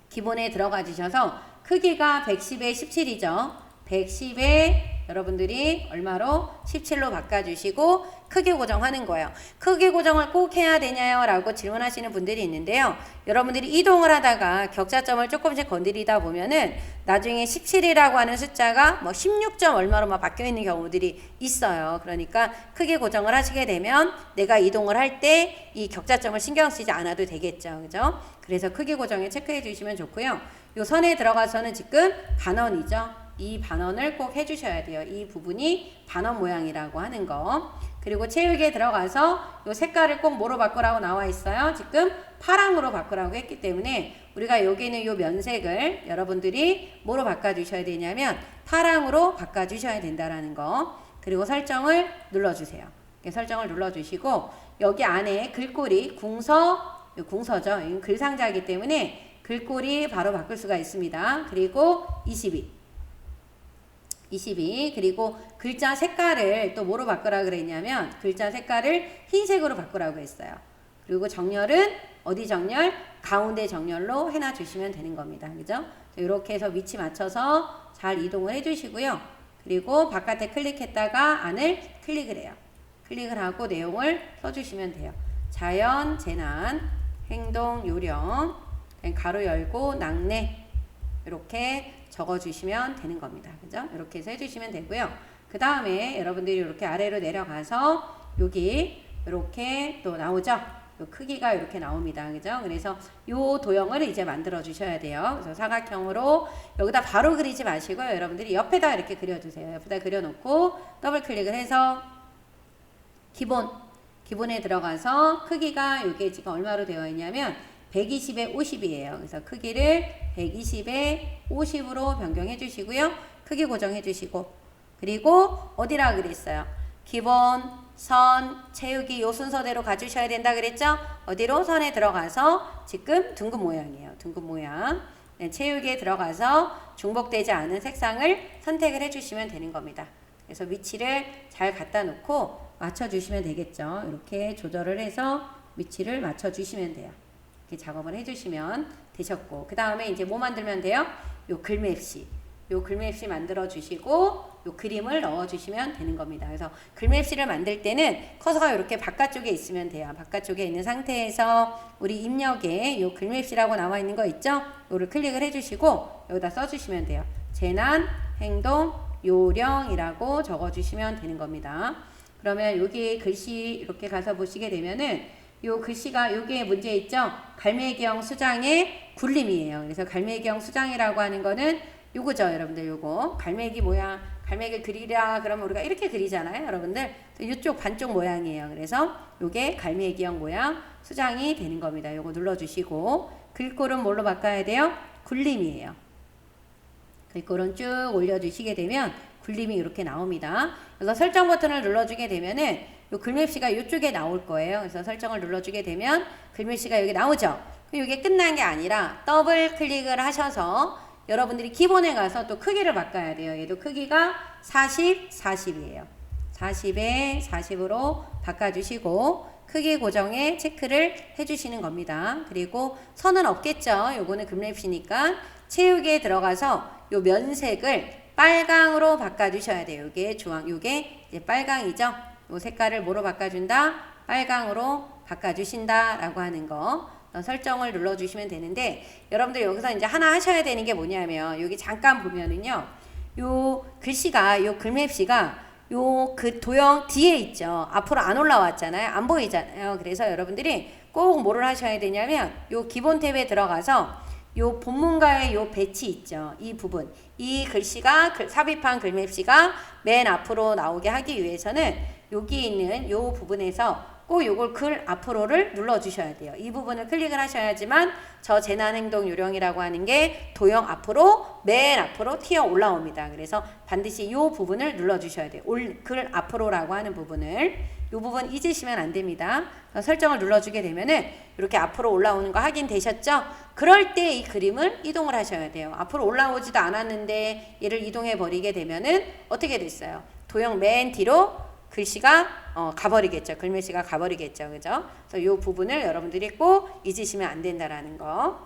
기본에 들어가 주셔서 크기가 110에 17이죠. 110에 여러분들이 얼마로? 17로 바꿔주시고 크기 고정하는 거예요. 크기 고정을 꼭 해야 되냐요? 라고 질문하시는 분들이 있는데요. 여러분들이 이동을 하다가 격자점을 조금씩 건드리다 보면은 나중에 17이라고 하는 숫자가 뭐 16점 얼마로 막 바뀌어 있는 경우들이 있어요. 그러니까 크기 고정을 하시게 되면 내가 이동을 할 때 이 격자점을 신경 쓰지 않아도 되겠죠. 그죠? 그래서 크기 고정에 체크해 주시면 좋고요. 요 선에 들어가서는 지금 반원이죠. 이 반원을 꼭 해주셔야 돼요. 이 부분이 반원 모양이라고 하는 거. 그리고 체육에 들어가서 요 색깔을 꼭 뭐로 바꾸라고 나와 있어요. 지금 파랑으로 바꾸라고 했기 때문에 우리가 여기는 요 면색을 여러분들이 뭐로 바꿔주셔야 되냐면 파랑으로 바꿔주셔야 된다라는 거. 그리고 설정을 눌러주세요. 설정을 눌러주시고 여기 안에 글꼴이 궁서죠. 이건 글상자이기 때문에 글꼴이 바로 바꿀 수가 있습니다. 그리고 22 그리고 글자 색깔을 또 뭐로 바꾸라 그랬냐면 글자 색깔을 흰색으로 바꾸라고 했어요. 그리고 정렬은 어디 정렬? 가운데 정렬로 해놔 주시면 되는 겁니다. 그죠? 이렇게 해서 위치 맞춰서 잘 이동을 해 주시고요. 그리고 바깥에 클릭했다가 안을 클릭을 해요. 클릭을 하고 내용을 써주시면 돼요. 자연, 재난, 행동, 요령, 가로 열고 낙내 이렇게 적어주시면 되는 겁니다. 그죠? 이렇게 해서 해주시면 되고요. 그 다음에 여러분들이 이렇게 아래로 내려가서 여기 이렇게 또 나오죠? 요 크기가 이렇게 나옵니다. 그죠? 그래서 요 도형을 이제 만들어 주셔야 돼요. 그래서 사각형으로 여기다 바로 그리지 마시고요. 여러분들이 옆에다 이렇게 그려주세요. 옆에다 그려놓고 더블 클릭을 해서 기본에 들어가서 크기가 이게 지금 얼마로 되어 있냐면 120에 50이에요. 그래서 크기를 120에 50으로 변경해 주시고요. 크기 고정해 주시고 그리고 어디라 그랬어요? 기본, 선, 채우기 요 순서대로 가주셔야 된다 그랬죠? 어디로? 선에 들어가서 지금 둥근 모양이에요. 둥근 모양. 네, 채우기에 들어가서 중복되지 않은 색상을 선택을 해주시면 되는 겁니다. 그래서 위치를 잘 갖다 놓고 맞춰주시면 되겠죠. 이렇게 조절을 해서 위치를 맞춰주시면 돼요. 이렇게 작업을 해주시면 되셨고 그 다음에 이제 뭐 만들면 돼요? 요 글맵시 만들어 주시고 요 그림을 넣어 주시면 되는 겁니다. 그래서 글맵시를 만들 때는 커서가 이렇게 바깥쪽에 있으면 돼요. 바깥쪽에 있는 상태에서 우리 입력에 요 글맵시라고 나와 있는 거 있죠? 요를 클릭을 해주시고 여기다 써주시면 돼요. 재난, 행동, 요령이라고 적어주시면 되는 겁니다. 그러면 여기 글씨 이렇게 가서 보시게 되면은 요 글씨가 여기에 문제 있죠? 갈매기형 수장의 굴림이에요. 그래서 갈매기형 수장이라고 하는 거는 요거죠, 여러분들. 요거 갈매기 모양, 갈매기 그리라 그러면 우리가 이렇게 그리잖아요, 여러분들. 이쪽 반쪽 모양이에요. 그래서 요게 갈매기형 모양 수장이 되는 겁니다. 요거 눌러주시고 글꼴은 뭘로 바꿔야 돼요? 굴림이에요. 글꼴은 쭉 올려주시게 되면 굴림이 이렇게 나옵니다. 그래서 설정 버튼을 눌러주게 되면은 요 글맵시가 이쪽에 나올 거예요. 그래서 설정을 눌러주게 되면 글맵시가 여기 나오죠. 이게 끝난 게 아니라 더블 클릭을 하셔서 여러분들이 기본에 가서 또 크기를 바꿔야 돼요. 얘도 크기가 40, 40이에요. 40에 40으로 바꿔주시고 크기 고정에 체크를 해주시는 겁니다. 그리고 선은 없겠죠. 요거는 글맵시니까 채우기에 들어가서 요 면색을 빨강으로 바꿔주셔야 돼요. 요게 요게 이제 빨강이죠. 요 색깔을 뭐로 바꿔준다? 빨강으로 바꿔주신다 라고 하는 거 설정을 눌러주시면 되는데 여러분들 여기서 이제 하나 하셔야 되는 게 뭐냐면 여기 잠깐 보면은요 요 글씨가 요 글맵시가 요 그 도형 뒤에 있죠. 앞으로 안 올라왔잖아요. 안 보이잖아요. 그래서 여러분들이 꼭 뭐를 하셔야 되냐면 요 기본 탭에 들어가서 요 본문가의 요 배치 있죠. 이 부분. 이 글씨가 삽입한 글맵시가 맨 앞으로 나오게 하기 위해서는 여기 있는 요 부분에서 꼭 요걸 글 앞으로를 눌러주셔야 돼요. 이 부분을 클릭을 하셔야지만 저 재난행동 요령이라고 하는 게 도형 앞으로 맨 앞으로 튀어 올라옵니다. 그래서 반드시 요 부분을 눌러주셔야 돼요. 글 앞으로라고 하는 부분을 요 부분 잊으시면 안 됩니다. 설정을 눌러주게 되면은 이렇게 앞으로 올라오는 거 확인되셨죠? 그럴 때 이 그림을 이동을 하셔야 돼요. 앞으로 올라오지도 않았는데 얘를 이동해 버리게 되면은 어떻게 됐어요? 도형 맨 뒤로 글씨가 가버리겠죠. 글씨가 가버리겠죠. 그죠? 그래서 이 부분을 여러분들이 꼭 잊으시면 안 된다라는 거.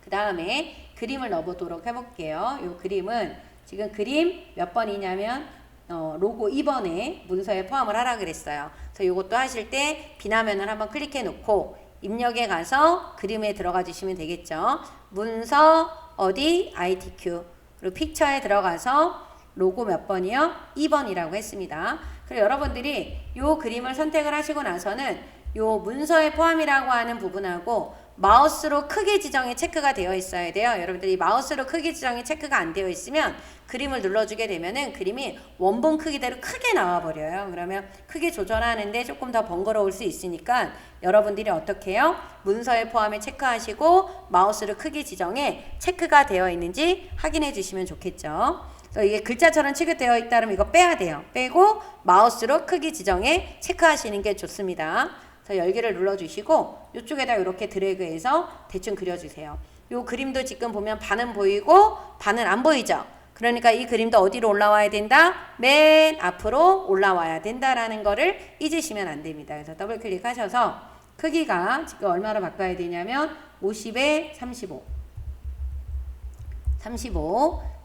그 다음에 그림을 넣어보도록 해볼게요. 이 그림은 지금 그림 몇 번이냐면 로고 2번에 문서에 포함을 하라 그랬어요. 그래서 이것도 하실 때 비나면을 한번 클릭해 놓고 입력에 가서 그림에 들어가 주시면 되겠죠. 문서 어디 ITQ 그리고 픽처에 들어가서 로고 몇 번이요? 2번이라고 했습니다. 그리고 여러분들이 이 그림을 선택을 하시고 나서는 이 문서에 포함이라고 하는 부분하고 마우스로 크기 지정이 체크가 되어 있어야 돼요. 여러분들이 마우스로 크기 지정이 체크가 안 되어 있으면 그림을 눌러주게 되면은 그림이 원본 크기대로 크게 나와버려요. 그러면 크기 조절하는데 조금 더 번거로울 수 있으니까 여러분들이 어떻게 해요? 문서에 포함에 체크하시고 마우스로 크기 지정에 체크가 되어 있는지 확인해 주시면 좋겠죠. 이게 글자처럼 취급되어 있다면 이거 빼야 돼요. 빼고 마우스로 크기 지정에 체크하시는 게 좋습니다. 그래서 열기를 눌러주시고 이쪽에다 이렇게 드래그해서 대충 그려주세요. 이 그림도 지금 보면 반은 보이고 반은 안 보이죠. 그러니까 이 그림도 어디로 올라와야 된다? 맨 앞으로 올라와야 된다라는 거를 잊으시면 안 됩니다. 그래서 더블 클릭하셔서 크기가 지금 얼마로 바꿔야 되냐면 50에 35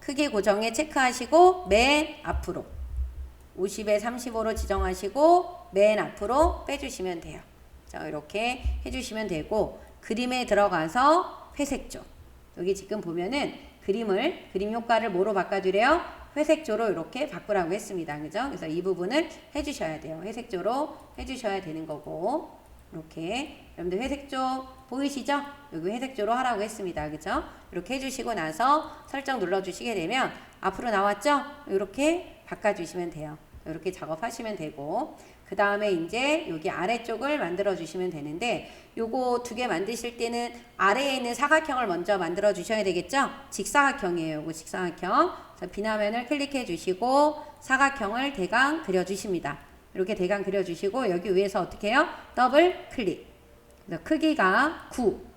크기 고정에 체크하시고 맨 앞으로 50에 35로 지정하시고 맨 앞으로 빼주시면 돼요. 자, 이렇게 해주시면 되고 그림에 들어가서 회색조 여기 지금 보면은 그림 효과를 뭐로 바꿔주래요? 회색조로 이렇게 바꾸라고 했습니다. 그죠? 그래서 이 부분을 해주셔야 돼요. 회색조로 해주셔야 되는 거고 이렇게 여러분들 회색조 보이시죠? 여기 회색조로 하라고 했습니다. 그죠? 이렇게 해주시고 나서 설정 눌러주시게 되면 앞으로 나왔죠? 이렇게 바꿔주시면 돼요. 이렇게 작업하시면 되고 그 다음에 이제 여기 아래쪽을 만들어 주시면 되는데 요거 두 개 만드실 때는 아래에 있는 사각형을 먼저 만들어 주셔야 되겠죠? 직사각형이에요. 요거 직사각형. 그래서 비나면을 클릭해 주시고 사각형을 대강 그려 주십니다. 이렇게 대강 그려 주시고 여기 위에서 어떻게 해요? 더블 클릭. 그래서 크기가 9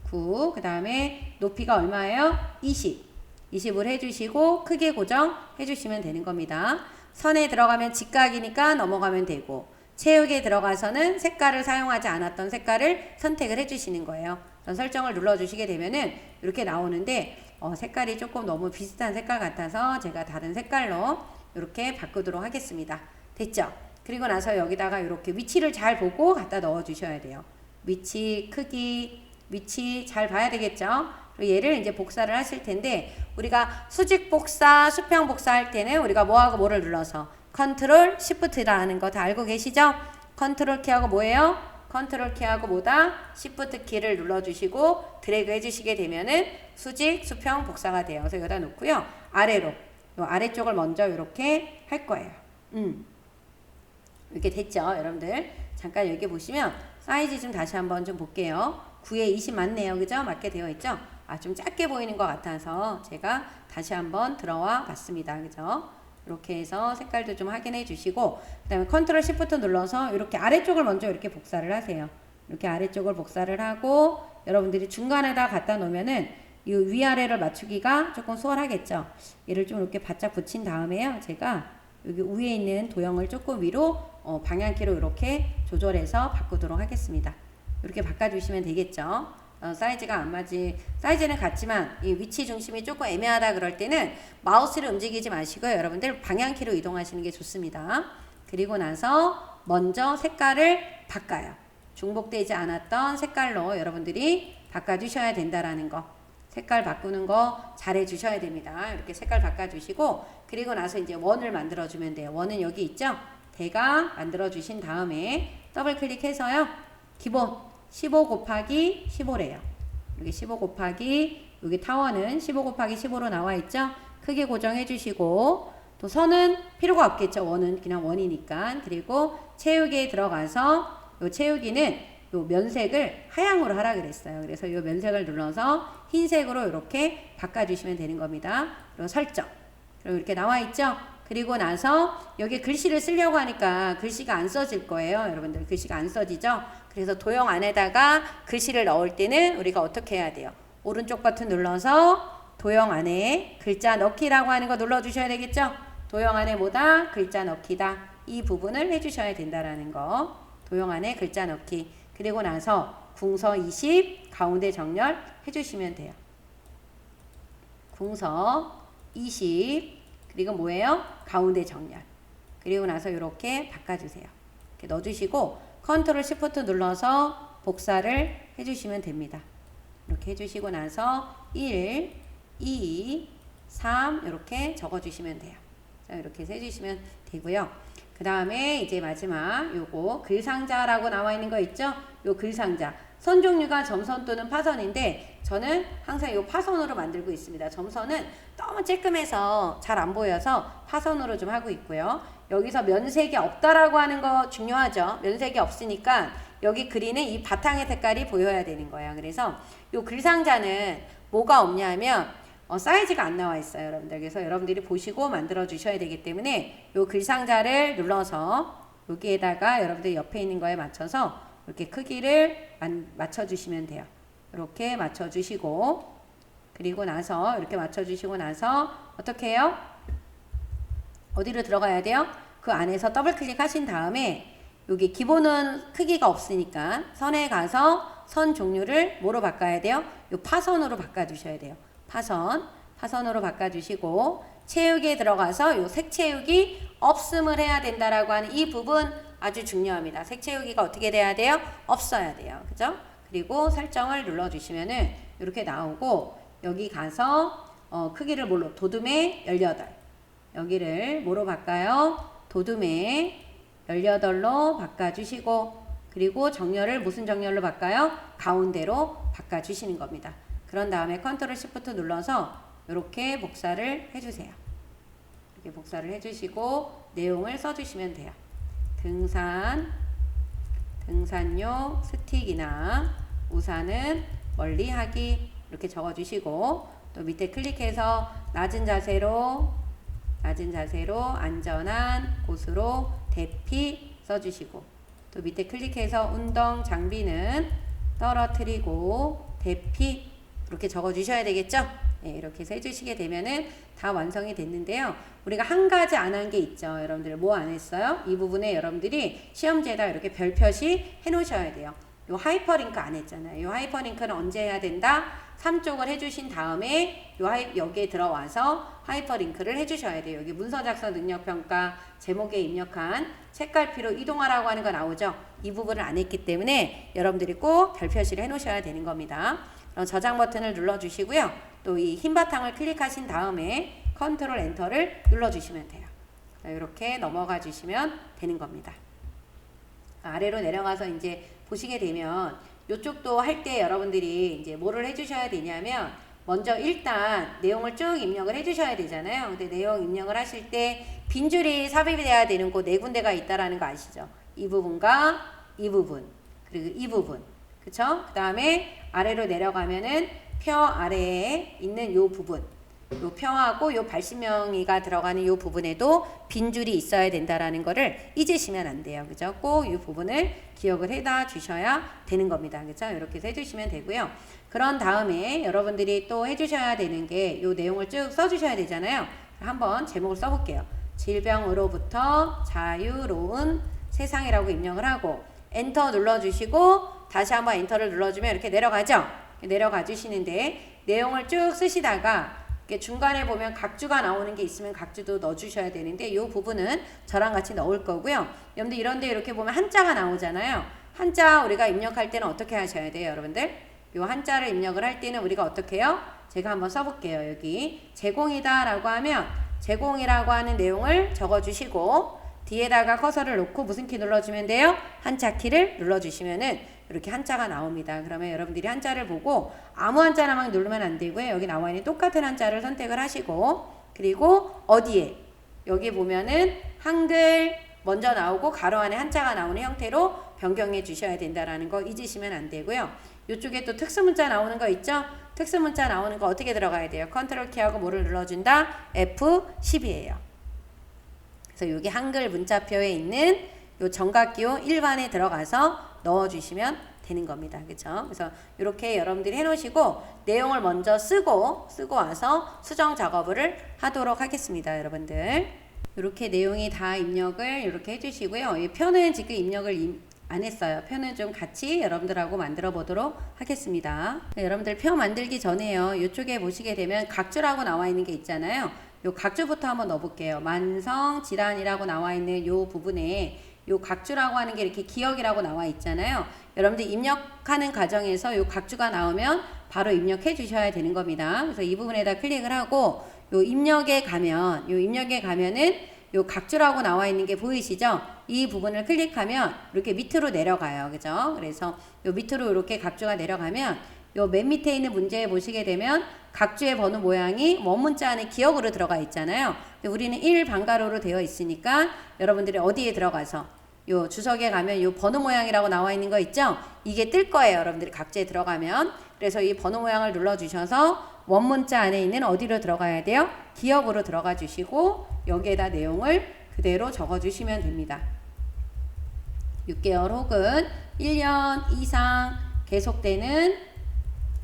그 다음에 높이가 얼마예요? 20을 해주시고 크기 고정 해주시면 되는 겁니다. 선에 들어가면 직각이니까 넘어가면 되고 체육에 들어가서는 색깔을 사용하지 않았던 색깔을 선택을 해주시는 거예요. 설정을 눌러주시게 되면은 이렇게 나오는데 색깔이 조금 너무 비슷한 색깔 같아서 제가 다른 색깔로 이렇게 바꾸도록 하겠습니다. 됐죠? 그리고 나서 여기다가 이렇게 위치를 잘 보고 갖다 넣어 주셔야 돼요. 위치, 크기, 위치 잘 봐야 되겠죠? 얘를 이제 복사를 하실 텐데 우리가 수직 복사, 수평 복사 할 때는 우리가 뭐하고 뭐를 눌러서 컨트롤 시프트라는 거 다 알고 계시죠? 컨트롤 키하고 뭐예요? 컨트롤 키하고 뭐다? 시프트 키를 눌러주시고 드래그 해주시게 되면은 수직, 수평 복사가 돼요. 그래서 여기다 놓고요. 아래로 요 아래쪽을 먼저 이렇게 할 거예요. 이렇게 됐죠? 여러분들 잠깐 여기 보시면 사이즈 좀 다시 한번 좀 볼게요. 9에 20 맞네요. 그죠? 맞게 되어 있죠? 좀 작게 보이는 것 같아서 제가 다시 한번 들어와 봤습니다. 그죠? 이렇게 해서 색깔도 좀 확인해 주시고 그 다음에 컨트롤 시프트 눌러서 이렇게 아래쪽을 먼저 이렇게 복사를 하세요. 이렇게 아래쪽을 복사를 하고 여러분들이 중간에다 갖다 놓으면은 이 위아래를 맞추기가 조금 수월하겠죠. 얘를 좀 이렇게 바짝 붙인 다음에요. 제가 여기 위에 있는 도형을 조금 위로 방향키로 이렇게 조절해서 바꾸도록 하겠습니다. 이렇게 바꿔주시면 되겠죠. 사이즈가 안 맞지, 사이즈는 같지만 이 위치 중심이 조금 애매하다 그럴 때는 마우스를 움직이지 마시고요. 여러분들 방향키로 이동하시는 게 좋습니다. 그리고 나서 먼저 색깔을 바꿔요. 중복되지 않았던 색깔로 여러분들이 바꿔주셔야 된다라는 거. 색깔 바꾸는 거 잘 해주셔야 됩니다. 이렇게 색깔 바꿔주시고 그리고 나서 이제 원을 만들어주면 돼요. 원은 여기 있죠? 대각 만들어주신 다음에 더블 클릭해서요. 기본 15 곱하기 15래요. 여기 15 곱하기 여기 타원은 15 곱하기 15로 나와 있죠? 크게 고정해 주시고 또 선은 필요가 없겠죠. 원은 그냥 원이니까. 그리고 채우기에 들어가서 요 채우기는 요 면색을 하향으로 하라 그랬어요. 그래서 요 면색을 눌러서 흰색으로 이렇게 바꿔주시면 되는 겁니다. 그리고 설정. 그리고 이렇게 나와 있죠? 그리고 나서 여기 글씨를 쓰려고 하니까 글씨가 안 써질 거예요. 여러분들 글씨가 안 써지죠? 그래서 도형 안에다가 글씨를 넣을 때는 우리가 어떻게 해야 돼요? 오른쪽 버튼 눌러서 도형 안에 글자 넣기라고 하는 거 눌러주셔야 되겠죠? 도형 안에 뭐다? 글자 넣기다. 이 부분을 해주셔야 된다라는 거. 도형 안에 글자 넣기. 그리고 나서 궁서 20 가운데 정렬 해주시면 돼요. 궁서 20 그리고 뭐예요? 가운데 정렬. 그리고 나서 이렇게 바꿔주세요. 이렇게 넣어주시고 컨트롤 시프트 눌러서 복사를 해주시면 됩니다. 이렇게 해주시고 나서 1, 2, 3 이렇게 적어주시면 돼요. 자, 이렇게 해서 해주시면 되고요. 그 다음에 이제 마지막 요거 글상자라고 나와 있는 거 있죠? 요 글상자. 선 종류가 점선 또는 파선인데 저는 항상 요 파선으로 만들고 있습니다. 점선은 너무 쬐끔해서 잘 안 보여서 파선으로 좀 하고 있고요. 여기서 면색이 없다라고 하는 거 중요하죠. 면색이 없으니까 여기 그리는 이 바탕의 색깔이 보여야 되는 거예요. 그래서 요 글상자는 뭐가 없냐면 사이즈가 안 나와 있어요, 여러분들. 그래서 여러분들이 보시고 만들어 주셔야 되기 때문에 요 글상자를 눌러서 여기에다가 여러분들 옆에 있는 거에 맞춰서 이렇게 크기를 맞춰 주시면 돼요. 이렇게 맞춰 주시고 그리고 나서 이렇게 맞춰 주시고 나서 어떻게 해요? 어디로 들어가야 돼요? 그 안에서 더블 클릭하신 다음에 여기 기본은 크기가 없으니까 선에 가서 선 종류를 뭐로 바꿔야 돼요? 요 파선으로 바꿔 주셔야 돼요. 파선으로 바꿔주시고 채우기에 들어가서 요 색 채우기 없음을 해야 된다라고 하는 이 부분 아주 중요합니다. 색 채우기가 어떻게 돼야 돼요? 없어야 돼요. 그죠? 그리고 설정을 눌러주시면은 이렇게 나오고 여기 가서 크기를 뭘로? 도둠의 18 여기를 뭐로 바꿔요? 도둠의 18로 바꿔주시고 그리고 정렬을 무슨 정렬로 바꿔요? 가운데로 바꿔주시는 겁니다. 그런 다음에 컨트롤 시프트 눌러서 이렇게 복사를 해주세요. 이렇게 복사를 해주시고 내용을 써주시면 돼요. 등산용 스틱이나 우산은 멀리하기 이렇게 적어주시고 또 밑에 클릭해서 낮은 자세로 안전한 곳으로 대피 써주시고 또 밑에 클릭해서 운동 장비는 떨어뜨리고 대피 이렇게 적어주셔야 되겠죠? 네, 이렇게 해서 해주시게 되면은 다 완성이 됐는데요. 우리가 한 가지 안 한 게 있죠. 여러분들 뭐 안 했어요? 이 부분에 여러분들이 시험지에다 이렇게 별 표시 해 놓으셔야 돼요. 요 하이퍼링크 안 했잖아요. 요 하이퍼링크는 언제 해야 된다? 3쪽을 해주신 다음에 여기에 들어와서 하이퍼링크를 해주셔야 돼요. 여기 문서 작성 능력평가 제목에 입력한 책갈피로 이동하라고 하는 거 나오죠. 이 부분을 안 했기 때문에 여러분들이 꼭 별 표시를 해 놓으셔야 되는 겁니다. 저장 버튼을 눌러주시고요. 또 이 흰 바탕을 클릭하신 다음에 컨트롤 엔터를 눌러주시면 돼요. 이렇게 넘어가 주시면 되는 겁니다. 아래로 내려가서 이제 보시게 되면 이쪽도 할 때 여러분들이 이제 뭐를 해주셔야 되냐면 먼저 일단 내용을 쭉 입력을 해주셔야 되잖아요. 근데 내용 입력을 하실 때 빈줄이 삽입이 돼야 되는 곳 네 군데가 있다라는 거 아시죠? 이 부분과 이 부분 그리고 이 부분 그쵸? 그 다음에 아래로 내려가면은 표 아래에 있는 요 부분 요 표하고 요 발신명의가 들어가는 요 부분에도 빈줄이 있어야 된다라는 거를 잊으시면 안 돼요. 그죠? 꼭 이 부분을 기억을 해다 주셔야 되는 겁니다. 그죠? 이렇게 해서 해주시면 되고요. 그런 다음에 여러분들이 또 해주셔야 되는 게 요 내용을 쭉 써주셔야 되잖아요. 한번 제목을 써볼게요. 질병으로부터 자유로운 세상이라고 입력을 하고 엔터 눌러주시고 다시 한번 엔터를 눌러주면 이렇게 내려가죠? 내려가 주시는데 내용을 쭉 쓰시다가 중간에 보면 각주가 나오는 게 있으면 각주도 넣어주셔야 되는데 이 부분은 저랑 같이 넣을 거고요. 여러분들 이런데 이렇게 보면 한자가 나오잖아요. 한자 우리가 입력할 때는 어떻게 하셔야 돼요, 여러분들? 이 한자를 입력을 할 때는 우리가 어떻게 해요? 제가 한번 써볼게요. 여기 제공이다 라고 하면 제공이라고 하는 내용을 적어주시고 뒤에다가 커서를 놓고 무슨 키 눌러주면 돼요? 한자 키를 눌러주시면은 이렇게 한자가 나옵니다. 그러면 여러분들이 한자를 보고 아무 한자나 막 누르면 안 되고요. 여기 나와 있는 똑같은 한자를 선택을 하시고 그리고 어디에 여기 보면은 한글 먼저 나오고 가로 안에 한자가 나오는 형태로 변경해 주셔야 된다라는 거 잊으시면 안 되고요. 이쪽에 또 특수문자 나오는 거 있죠? 특수문자 나오는 거 어떻게 들어가야 돼요? 컨트롤 키하고 뭐를 눌러준다? F10이에요. 그래서 여기 한글 문자표에 있는 요 정각기호 1반에 들어가서 넣어주시면 되는 겁니다. 그쵸? 그래서 이렇게 여러분들이 해놓으시고 내용을 먼저 쓰고 와서 수정 작업을 하도록 하겠습니다. 여러분들 이렇게 내용이 다 입력을 이렇게 해주시고요. 이 표는 지금 입력을 안 했어요. 표는 좀 같이 여러분들하고 만들어 보도록 하겠습니다. 여러분들 표 만들기 전에요. 이쪽에 보시게 되면 각주라고 나와 있는 게 있잖아요. 요 각주부터 한번 넣어볼게요. 만성 질환이라고 나와 있는 요 부분에 요 각주라고 하는 게 이렇게 기억이라고 나와 있잖아요. 여러분들 입력하는 과정에서 요 각주가 나오면 바로 입력해 주셔야 되는 겁니다. 그래서 이 부분에다 클릭을 하고 요 입력에 가면은 요 각주라고 나와 있는 게 보이시죠? 이 부분을 클릭하면 이렇게 밑으로 내려가요. 그죠? 그래서 요 밑으로 이렇게 각주가 내려가면 요 맨 밑에 있는 문제에 보시게 되면 각주의 번호 모양이 원문자 안에 기억으로 들어가 있잖아요. 우리는 1반가로로 되어 있으니까 여러분들이 어디에 들어가서 요 주석에 가면 요 번호 모양이라고 나와 있는 거 있죠? 이게 뜰 거예요. 여러분들이 각주에 들어가면. 그래서 이 번호 모양을 눌러 주셔서 원문자 안에 있는 어디로 들어가야 돼요? 기억으로 들어가 주시고 여기에다 내용을 그대로 적어 주시면 됩니다. 6개월 혹은 1년 이상 계속되는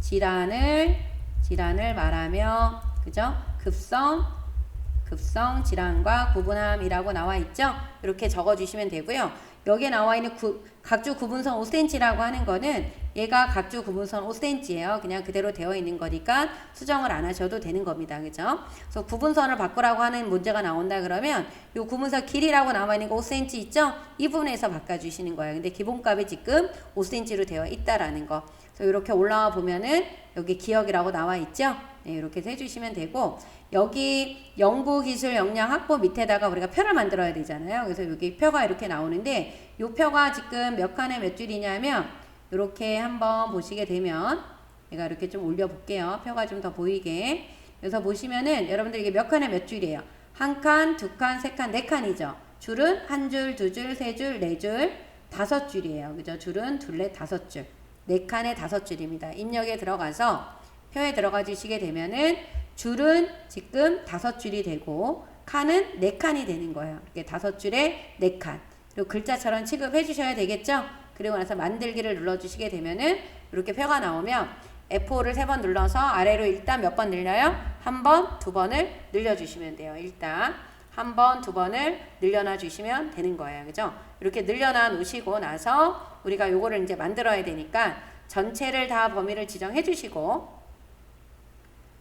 질환을 말하며, 그죠? 급성 질환과 구분함이라고 나와 있죠? 이렇게 적어 주시면 되고요. 여기에 나와 있는 각주 구분선 5cm라고 하는 거는 얘가 각주 구분선 5cm예요. 그냥 그대로 되어 있는 거니까 수정을 안 하셔도 되는 겁니다. 그죠? 그래서 구분선을 바꾸라고 하는 문제가 나온다 그러면 이 구분선 길이라고 나와 있는 거 5cm 있죠? 이 부분에서 바꿔주시는 거예요. 근데 기본값이 지금 5cm로 되어 있다라는 거. 그래서 이렇게 올라와 보면은 여기 기억이라고 나와 있죠? 네, 이렇게 해주시면 되고, 여기 연구기술 역량 확보 밑에다가 우리가 표를 만들어야 되잖아요. 그래서 여기 표가 이렇게 나오는데, 이 표가 지금 몇 칸에 몇 줄이냐면 이렇게 한번 보시게 되면, 제가 이렇게 좀 올려볼게요. 표가 좀 더 보이게. 그래서 보시면은 여러분들 이게 몇 칸에 몇 줄이에요? 한 칸, 두 칸, 세 칸, 네 칸이죠. 줄은 한 줄, 두 줄, 세 줄, 네 줄, 다섯 줄이에요. 그죠? 줄은 둘, 넷, 다섯 줄. 네 칸에 다섯 줄입니다. 입력에 들어가서 표에 들어가 주시게 되면은 줄은 지금 다섯 줄이 되고 칸은 네 칸이 되는 거예요. 이렇게 다섯 줄에 네 칸. 그리고 글자처럼 취급해 주셔야 되겠죠? 그리고 나서 만들기를 눌러 주시게 되면은 이렇게 표가 나오면 F5를 3번 눌러서 아래로 일단 몇 번 늘려요? 한 번, 두 번을 늘려 주시면 돼요. 일단 한 번, 두 번을 늘려놔 주시면 되는 거예요. 그죠? 이렇게 늘려놔 놓으시고 나서 우리가 요거를 이제 만들어야 되니까 전체를 다 범위를 지정해 주시고,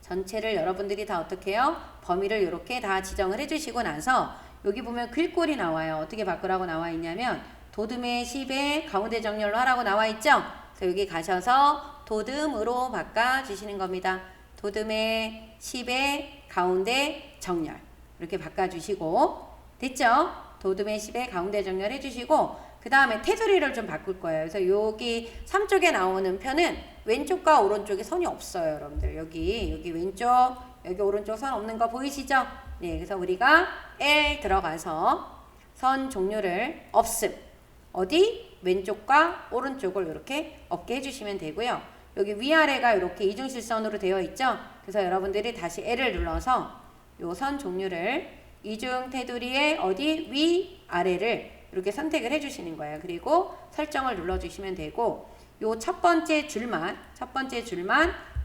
전체를 여러분들이 다 어떻게 해요? 범위를 이렇게 다 지정을 해 주시고 나서 여기 보면 글꼴이 나와요. 어떻게 바꾸라고 나와 있냐면 도듬의 10의 가운데 정렬로 하라고 나와 있죠? 그래서 여기 가셔서 도듬으로 바꿔 주시는 겁니다. 도듬의 10의 가운데 정렬. 이렇게 바꿔주시고, 됐죠? 도듬의 10의 가운데 정렬 해주시고, 그 다음에 테두리를 좀 바꿀 거예요. 그래서 여기 3쪽에 나오는 편은 왼쪽과 오른쪽에 선이 없어요. 여러분들 여기 왼쪽, 여기 오른쪽 선 없는 거 보이시죠? 네, 그래서 우리가 L 들어가서 선 종류를 없음. 어디? 왼쪽과 오른쪽을 이렇게 없게 해주시면 되고요. 여기 위아래가 이렇게 이중실선으로 되어 있죠? 그래서 여러분들이 다시 L을 눌러서 요 선 종류를 이중 테두리의 어디? 위, 아래를 이렇게 선택을 해주시는 거예요. 그리고 설정을 눌러주시면 되고, 요 첫 번째 줄만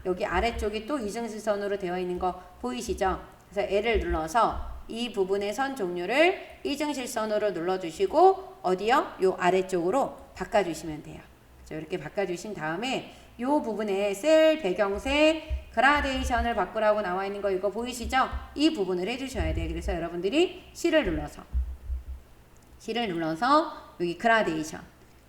여기 아래쪽이 또 이중실선으로 되어 있는 거 보이시죠? 그래서 L을 눌러서 이 부분의 선 종류를 이중실선으로 눌러주시고 어디요? 요 아래쪽으로 바꿔주시면 돼요. 이렇게 바꿔주신 다음에 요 부분에 셀 배경색 그라데이션을 바꾸라고 나와 있는 거 이거 보이시죠? 이 부분을 해주셔야 돼요. 그래서 여러분들이 C를 눌러서 여기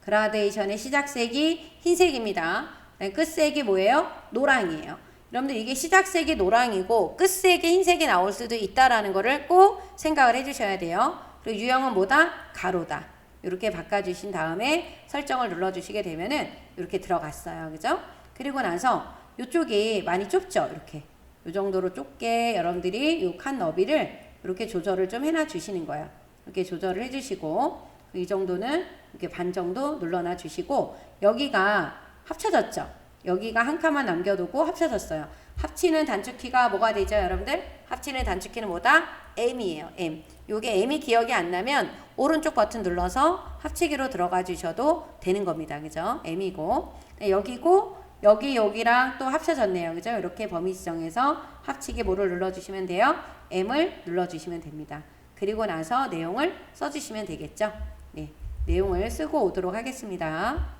그라데이션의 시작색이 흰색입니다. 끝색이 뭐예요? 노랑이에요. 여러분들 이게 시작색이 노랑이고 끝색이 흰색이 나올 수도 있다라는 거를 꼭 생각을 해주셔야 돼요. 그리고 유형은 뭐다? 가로다. 이렇게 바꿔주신 다음에 설정을 눌러주시게 되면은 이렇게 들어갔어요. 그죠? 그리고 나서 이쪽이 많이 좁죠? 이렇게. 이 정도로 좁게 여러분들이 이 칸 너비를 이렇게 조절을 좀 해놔 주시는 거예요. 이렇게 조절을 해주시고, 이 정도는 이렇게 반 정도 눌러놔 주시고, 여기가 합쳐졌죠? 여기가 한 칸만 남겨두고 합쳐졌어요. 합치는 단축키가 뭐가 되죠, 여러분들? 합치는 단축키는 뭐다? M이에요, M. 요게 M이 기억이 안 나면 오른쪽 버튼 눌러서 합치기로 들어가 주셔도 되는 겁니다. 그죠? M이고, 여기고, 여기랑 또 합쳐졌네요. 그죠? 이렇게 범위 지정해서 합치기 뭐를 눌러주시면 돼요? M을 눌러주시면 됩니다. 그리고 나서 내용을 써주시면 되겠죠? 네, 내용을 쓰고 오도록 하겠습니다.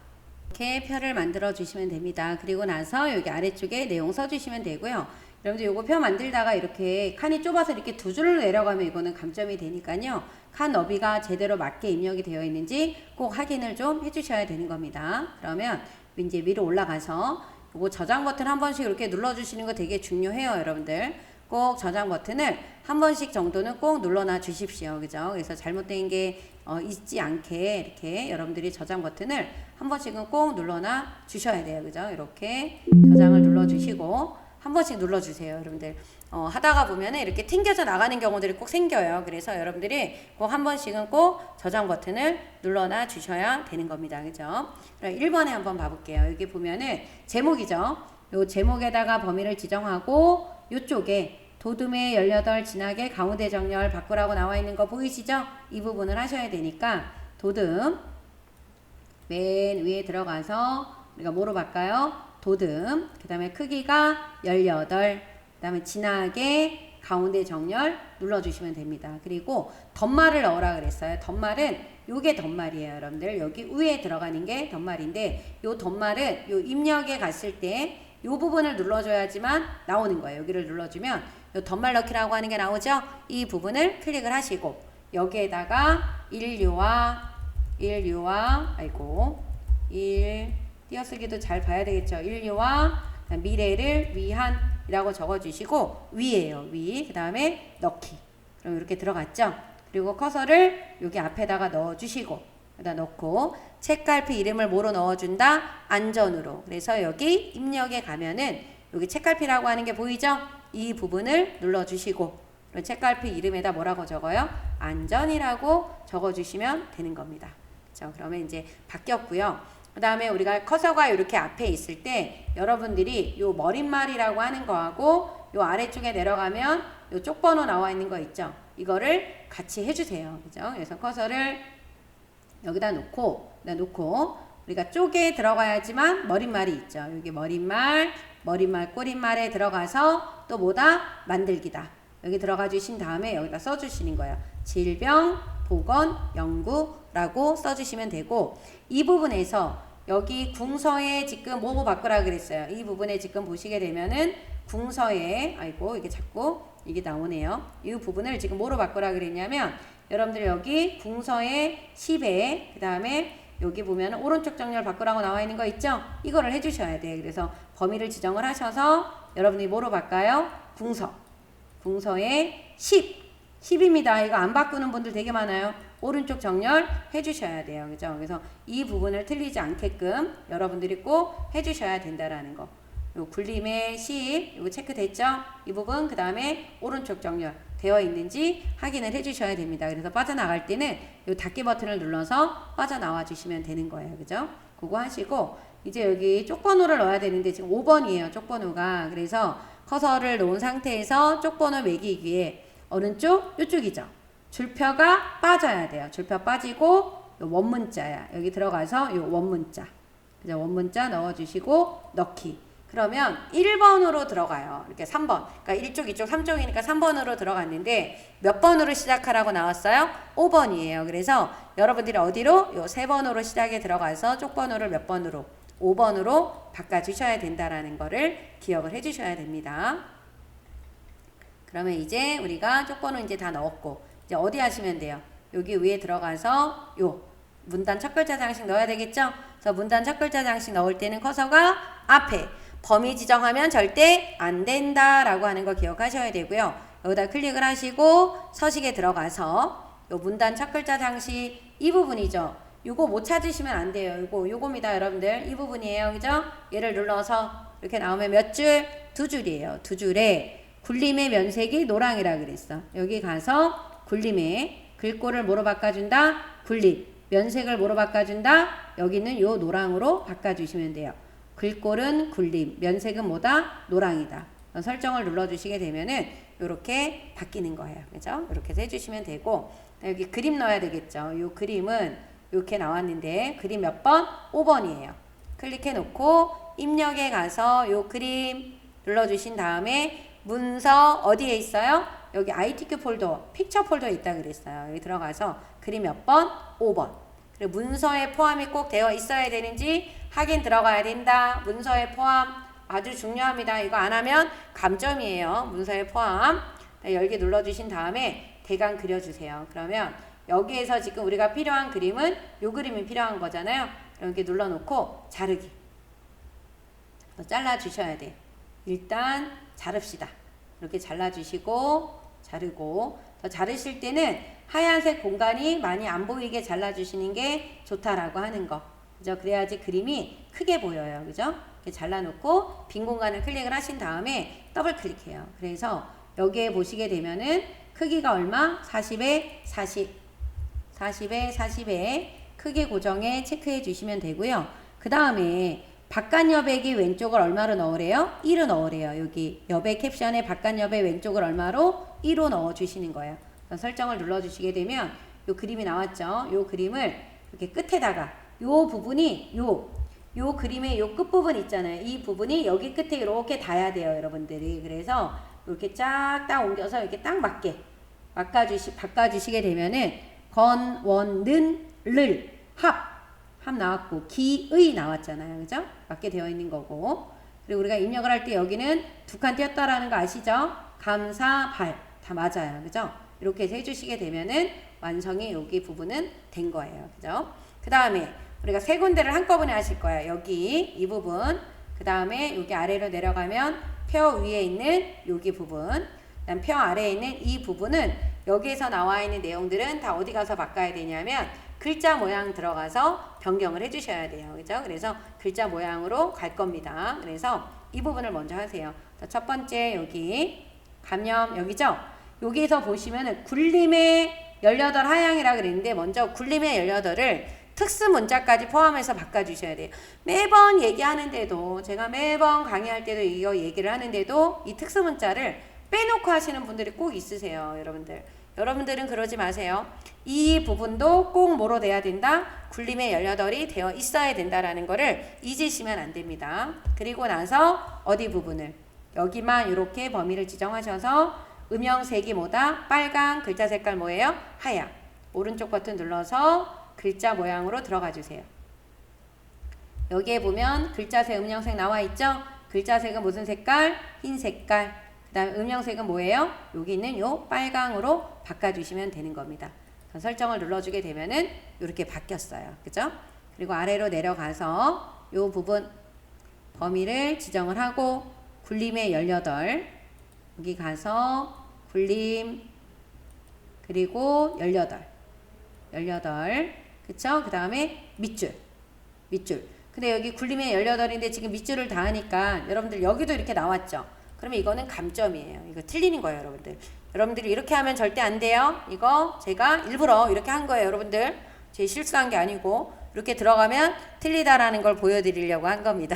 이렇게 표를 만들어 주시면 됩니다. 그리고 나서 여기 아래쪽에 내용 써주시면 되고요. 여러분들 요거 표 만들다가 이렇게 칸이 좁아서 이렇게 두 줄로 내려가면 이거는 감점이 되니까요. 칸 너비가 제대로 맞게 입력이 되어 있는지 꼭 확인을 좀 해주셔야 되는 겁니다. 그러면 이제 위로 올라가서 요거 저장 버튼 한 번씩 이렇게 눌러주시는 거 되게 중요해요, 여러분들. 꼭 저장 버튼을 한 번씩 정도는 꼭 눌러놔 주십시오. 그죠? 그래서 잘못된 게 있지 않게 이렇게 여러분들이 저장 버튼을 한 번씩은 꼭 눌러놔 주셔야 돼요. 그죠? 이렇게 저장을 눌러주시고 한 번씩 눌러주세요, 여러분들. 하다가 보면은 이렇게 튕겨져 나가는 경우들이 꼭 생겨요. 그래서 여러분들이 꼭 한 번씩은 꼭 저장 버튼을 눌러놔 주셔야 되는 겁니다. 그죠? 그럼 1번에 한번 봐볼게요. 여기 보면은 제목이죠. 요 제목에다가 범위를 지정하고 요쪽에 도둠의 18 진하게 가운데 정렬 바꾸라고 나와 있는 거 보이시죠? 이 부분을 하셔야 되니까 도둠 맨 위에 들어가서 우리가 뭐로 바꿔요? 도둠, 그 다음에 크기가 18, 그 다음에 진하게 가운데 정렬 눌러주시면 됩니다. 그리고 덧말을 넣으라 그랬어요. 덧말은 요게 덧말이에요, 여러분들. 여기 위에 들어가는 게 덧말인데 요 덧말은 요 입력에 갔을 때 요 부분을 눌러줘야지만 나오는 거예요. 여기를 눌러주면 요 덧말 넣기라고 하는 게 나오죠. 이 부분을 클릭을 하시고 여기에다가 인류와 띄어쓰기도 잘 봐야 되겠죠. 인류와 미래를 위한 이라고 적어주시고 위에요. 위. 그 다음에 넣기. 그럼 이렇게 들어갔죠. 그리고 커서를 여기 앞에다가 넣어주시고 여기다 넣고 책갈피 이름을 뭐로 넣어준다? 안전으로. 그래서 여기 입력에 가면은 여기 책갈피라고 하는 게 보이죠? 이 부분을 눌러주시고 책갈피 이름에다 뭐라고 적어요? 안전이라고 적어주시면 되는 겁니다. 그렇죠? 그러면 이제 바뀌었고요. 그 다음에 우리가 커서가 이렇게 앞에 있을 때 여러분들이 요 머릿말이라고 하는 거하고 요 아래쪽에 내려가면 요 쪽번호 나와 있는 거 있죠? 이거를 같이 해주세요. 그죠? 그래서 커서를 여기다 놓고 우리가 쪽에 들어가야지만 머릿말이 있죠. 여기 머릿말, 꼬릿말에 들어가서 또 뭐다? 만들기다. 여기 들어가 주신 다음에 여기다 써주시는 거예요. 질병, 보건, 연구라고 써주시면 되고 이 부분에서 여기 궁서에 지금 뭐뭐 바꾸라 그랬어요. 이 부분에 지금 보시게 되면은 궁서에 이게 자꾸 이게 나오네요. 이 부분을 지금 뭐로 바꾸라 그랬냐면 여러분들 여기 궁서에 10에 그 다음에 여기 보면 오른쪽 정렬 바꾸라고 나와 있는 거 있죠? 이거를 해주셔야 돼요. 그래서 범위를 지정을 하셔서 여러분이 뭐로 바꿔요? 궁서에 10입니다. 이거 안 바꾸는 분들 되게 많아요. 오른쪽 정렬 해주셔야 돼요. 그죠? 그래서 이 부분을 틀리지 않게끔 여러분들이 꼭 해주셔야 된다라는 거. 요 굴림의 10, 이거 체크됐죠? 이 부분, 그 다음에 오른쪽 정렬 되어 있는지 확인을 해주셔야 됩니다. 그래서 빠져나갈 때는 요 닫기 버튼을 눌러서 빠져나와 주시면 되는 거예요. 그죠? 그거 하시고, 이제 여기 쪽번호를 넣어야 되는데 지금 5번이에요. 쪽번호가. 그래서 커서를 놓은 상태에서 쪽번호 매기기에 어느 쪽? 요쪽이죠. 줄표가 빠져야 돼요. 줄표 빠지고 요 원문자야. 여기 들어가서 요 원문자. 그죠? 원문자 넣어주시고 넣기. 그러면 1번으로 들어가요. 이렇게 3번. 그러니까 1쪽, 2쪽, 3쪽이니까 3번으로 들어갔는데 몇 번으로 시작하라고 나왔어요? 5번이에요. 그래서 여러분들이 어디로? 요 3번으로 시작에 들어가서 쪽번호를 몇 번으로? 5번으로 바꿔주셔야 된다라는 거를 기억을 해주셔야 됩니다. 그러면 이제 우리가 쪽번호 이제 다 넣었고 이제 어디 하시면 돼요? 여기 위에 들어가서 요 문단 첫 글자 장식 넣어야 되겠죠? 그래서 문단 첫 글자 장식 넣을 때는 커서가 앞에 범위 지정하면 절대 안 된다라고 하는 거 기억하셔야 되고요. 여기다 클릭을 하시고 서식에 들어가서 요 문단 첫 글자 장식 이 부분이죠. 요거 못 찾으시면 안 돼요. 요겁니다, 여러분들. 이 부분이에요. 그죠? 얘를 눌러서 이렇게 나오면 몇 줄? 2줄이에요. 2줄에 굴림의 면색이 노랑이라 그랬어. 여기 가서 굴림의 글꼴을 뭐로 바꿔준다? 굴림. 면색을 뭐로 바꿔준다? 여기는 요 노랑으로 바꿔주시면 돼요. 글꼴은 굴림, 면색은 뭐다? 노랑이다. 설정을 눌러주시게 되면은 요렇게 바뀌는 거예요. 그죠? 이렇게 해서 해주시면 되고 여기 그림 넣어야 되겠죠. 요 그림은 이렇게 나왔는데 그림 몇 번? 5번이에요. 클릭해 놓고 입력에 가서 요 그림 눌러주신 다음에 문서 어디에 있어요? 여기 ITQ 폴더, 픽처 폴더에 있다 그랬어요. 여기 들어가서 그림 몇 번? 5번. 그리고 문서에 포함이 꼭 되어 있어야 되는지 확인 들어가야 된다. 문서에 포함 아주 중요합니다. 이거 안 하면 감점이에요. 문서에 포함. 열기 눌러주신 다음에 대강 그려주세요. 그러면 여기에서 지금 우리가 필요한 그림은 요 그림이 필요한 거잖아요. 여기 눌러놓고 자르기. 잘라주셔야 돼요. 일단 자릅시다. 이렇게 잘라주시고 자르고, 더 자르실 때는 하얀색 공간이 많이 안 보이게 잘라주시는 게 좋다라고 하는 거. 그죠? 그래야지 그림이 크게 보여요. 그죠? 이렇게 잘라놓고 빈 공간을 클릭을 하신 다음에 더블 클릭해요. 그래서 여기에 보시게 되면은 크기가 얼마? 40에 40. 40에 40에 크기 고정에 체크해 주시면 되고요. 그 다음에 바깥 여백이 왼쪽을 얼마로 넣으래요? 1로 넣으래요. 여기 여백 캡션에 바깥 여백 왼쪽을 얼마로? 1로 넣어 주시는 거예요. 설정을 눌러 주시게 되면 요 그림이 나왔죠. 요 그림을 이렇게 끝에다가 요 부분이 요 그림의 요 끝부분 있잖아요. 이 부분이 여기 끝에 이렇게 닿아야 돼요, 여러분들이. 그래서 이렇게 쫙 딱 옮겨서 이렇게 딱 맞게 바꿔주시게 되면은 건, 원, 는, 를, 합 나왔고 기의 나왔잖아요. 그죠? 맞게 되어 있는 거고. 그리고 우리가 입력을 할 때 여기는 두 칸 띄었다라는 거 아시죠? 감사, 발 다 맞아요. 그죠? 이렇게 해서 해주시게 되면은 완성이 여기 부분은 된 거예요. 그죠? 그 다음에 우리가 세 군데를 한꺼번에 하실 거예요. 여기 이 부분, 그 다음에 여기 아래로 내려가면 표 위에 있는 여기 부분, 그다음 표 아래에 있는 이 부분은 여기에서 나와 있는 내용들은 다 어디 가서 바꿔야 되냐면 글자 모양 들어가서 변경을 해주셔야 돼요. 그죠? 그래서 글자 모양으로 갈 겁니다. 그래서 이 부분을 먼저 하세요. 첫 번째 여기 감염 여기죠? 여기에서 보시면은 굴림의 18 하향이라 그랬는데 먼저 굴림의 18을 특수 문자까지 포함해서 바꿔주셔야 돼요. 매번 얘기하는데도 제가 매번 강의할 때도 이거 얘기를 하는데도 이 특수 문자를 빼놓고 하시는 분들이 꼭 있으세요. 여러분들은 그러지 마세요. 이 부분도 꼭 뭐로 돼야 된다? 굴림의 18이 되어 있어야 된다라는 거를 잊으시면 안 됩니다. 그리고 나서 어디 부분을 여기만 이렇게 범위를 지정하셔서 음영색이 뭐다? 빨강, 글자 색깔 뭐예요? 하얀. 오른쪽 버튼 눌러서 글자 모양으로 들어가 주세요. 여기에 보면 글자색, 음영색 나와 있죠? 글자색은 무슨 색깔? 흰 색깔. 그 다음 음영색은 뭐예요? 여기 있는 요 빨강으로 바꿔주시면 되는 겁니다. 설정을 눌러주게 되면은 이렇게 바뀌었어요. 그죠? 그리고 아래로 내려가서 요 부분 범위를 지정을 하고 굴림의 18 여기 가서 굴림 그리고 18 그쵸? 그 다음에 밑줄 근데 여기 굴림의 18인데 지금 밑줄을 다 하니까 여러분들 여기도 이렇게 나왔죠? 그러면 이거는 감점이에요. 이거 틀리는 거예요, 여러분들이 이렇게 하면 절대 안 돼요. 이거 제가 일부러 이렇게 한 거예요, 여러분들. 제 실수한 게 아니고 이렇게 들어가면 틀리다라는 걸 보여드리려고 한 겁니다.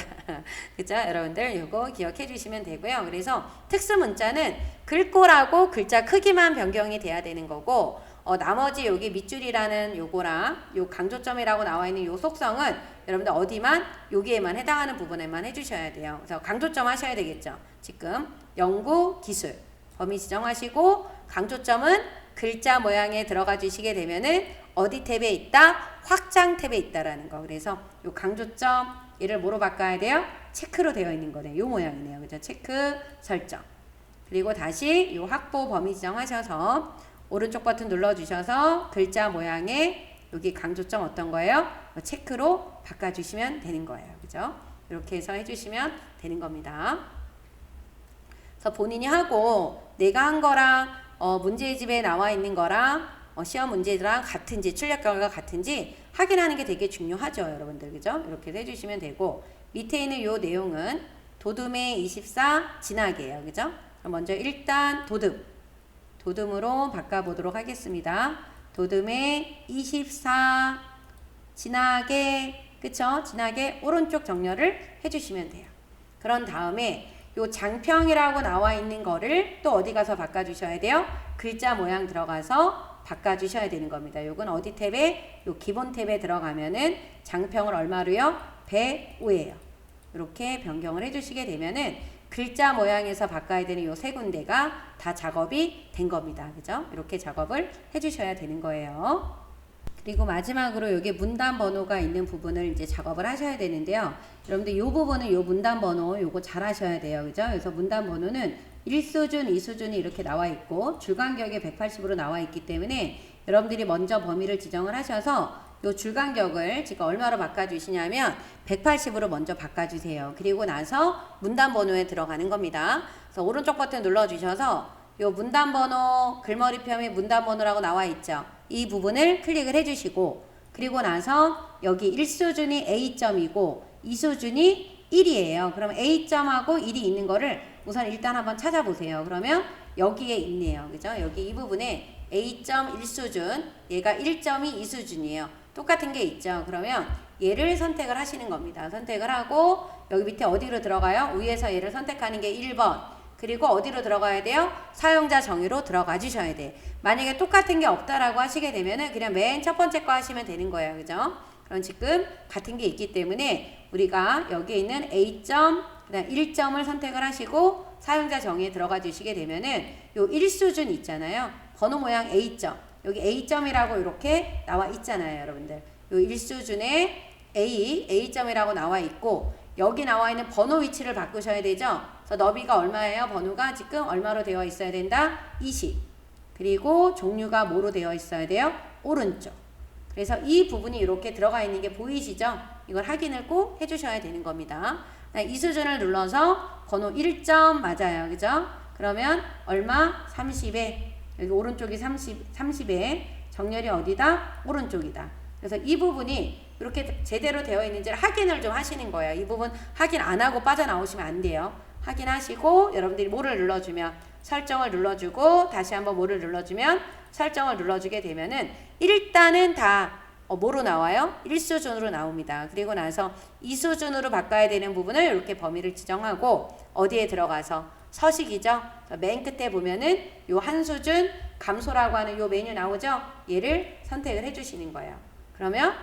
그죠? 여러분들 이거 기억해 주시면 되고요. 그래서 특수 문자는 글꼴하고 글자 크기만 변경이 돼야 되는 거고 나머지 여기 밑줄이라는 요거랑 요 강조점이라고 나와 있는 요 속성은 여러분들 어디만 여기에만 해당하는 부분에만 해주셔야 돼요. 그래서 강조점 하셔야 되겠죠. 지금 연구 기술 범위 지정하시고 강조점은 글자 모양에 들어가 주시게 되면은 어디 탭에 있다? 확장 탭에 있다라는 거. 그래서 요 강조점 얘를 뭐로 바꿔야 돼요? 체크로 되어 있는 거네요. 요 모양이네요. 그죠? 체크 설정. 그리고 다시 요 확보 범위 지정하셔서 오른쪽 버튼 눌러주셔서 글자 모양에 여기 강조점 어떤 거예요? 체크로 바꿔주시면 되는 거예요. 그죠? 이렇게 해서 해주시면 되는 겁니다. 그래서 본인이 하고 내가 한 거랑 문제집에 나와 있는 거랑 시험 문제랑 같은지 출력 결과가 같은지 확인하는 게 되게 중요하죠. 여러분들. 그죠? 이렇게 해주시면 되고 밑에 있는 요 내용은 도둠의 24 진하게예요. 그죠? 먼저 일단 도둠으로 바꿔보도록 하겠습니다. 도둠의 24 진하게 그쵸? 진하게 오른쪽 정렬을 해주시면 돼요. 그런 다음에 요 장평이라고 나와 있는 거를 또 어디 가서 바꿔주셔야 돼요? 글자 모양 들어가서 바꿔주셔야 되는 겁니다. 요건 어디 탭에? 요 기본 탭에 들어가면은 장평을 얼마로요? 105예요. 이렇게 변경을 해주시게 되면은 글자 모양에서 바꿔야 되는 요 세 군데가 다 작업이 된 겁니다. 그죠? 이렇게 작업을 해주셔야 되는 거예요. 그리고 마지막으로 여기 문단 번호가 있는 부분을 이제 작업을 하셔야 되는데요. 여러분들 이 부분은 이 문단 번호 요거 잘 하셔야 돼요. 그죠? 그래서 문단 번호는 1수준, 2수준이 이렇게 나와 있고 줄간격이 180으로 나와 있기 때문에 여러분들이 먼저 범위를 지정을 하셔서 요 줄간격을 지금 얼마로 바꿔주시냐면 180으로 먼저 바꿔주세요. 그리고 나서 문단 번호에 들어가는 겁니다. 그래서 오른쪽 버튼 눌러주셔서 요 문단 번호, 글머리표에 문단 번호라고 나와 있죠. 이 부분을 클릭을 해주시고 그리고 나서 여기 1수준이 A점이고 2수준이 1이에요. 그럼 A점하고 1이 있는 거를 우선 일단 한번 찾아보세요. 그러면 여기에 있네요. 그죠? 여기 이 부분에 A점 1수준, 얘가 1점이 2수준이에요. 똑같은 게 있죠. 그러면 얘를 선택을 하시는 겁니다. 선택을 하고 여기 밑에 어디로 들어가요? 위에서 얘를 선택하는 게 1번. 그리고 어디로 들어가야 돼요? 사용자 정의로 들어가 주셔야 돼. 만약에 똑같은 게 없다라고 하시게 되면은 그냥 맨 첫 번째 거 하시면 되는 거예요. 그죠? 그럼 지금 같은 게 있기 때문에 우리가 여기에 있는 A점, 그다음 1점을 선택을 하시고 사용자 정의에 들어가 주시게 되면은 요 1수준 있잖아요. 번호 모양 A점. 여기 A점이라고 이렇게 나와 있잖아요, 여러분들. 요 1수준에 A점이라고 나와 있고 여기 나와 있는 번호 위치를 바꾸셔야 되죠. 그래서 너비가 얼마예요? 번호가 지금 얼마로 되어 있어야 된다? 20. 그리고 종류가 뭐로 되어 있어야 돼요? 오른쪽. 그래서 이 부분이 이렇게 들어가 있는 게 보이시죠? 이걸 확인을 꼭 해주셔야 되는 겁니다. 이 수준을 눌러서 번호 1점 맞아요. 그죠? 그러면 얼마? 30에 여기 오른쪽이 30에 정렬이 어디다? 오른쪽이다. 그래서 이 부분이 이렇게 제대로 되어 있는지를 확인을 좀 하시는 거예요. 이 부분 확인 안 하고 빠져나오시면 안 돼요. 확인하시고 여러분들이 뭐를 눌러주면 설정을 눌러주고 다시 한번 뭐를 눌러주면 설정을 눌러주게 되면은 일단은 다 뭐로 나와요? 1수준으로 나옵니다. 그리고 나서 2수준으로 바꿔야 되는 부분을 이렇게 범위를 지정하고 어디에 들어가서 서식이죠. 맨 끝에 보면은 요 한 수준 감소라고 하는 요 메뉴 나오죠. 얘를 선택을 해주시는 거예요. 그러면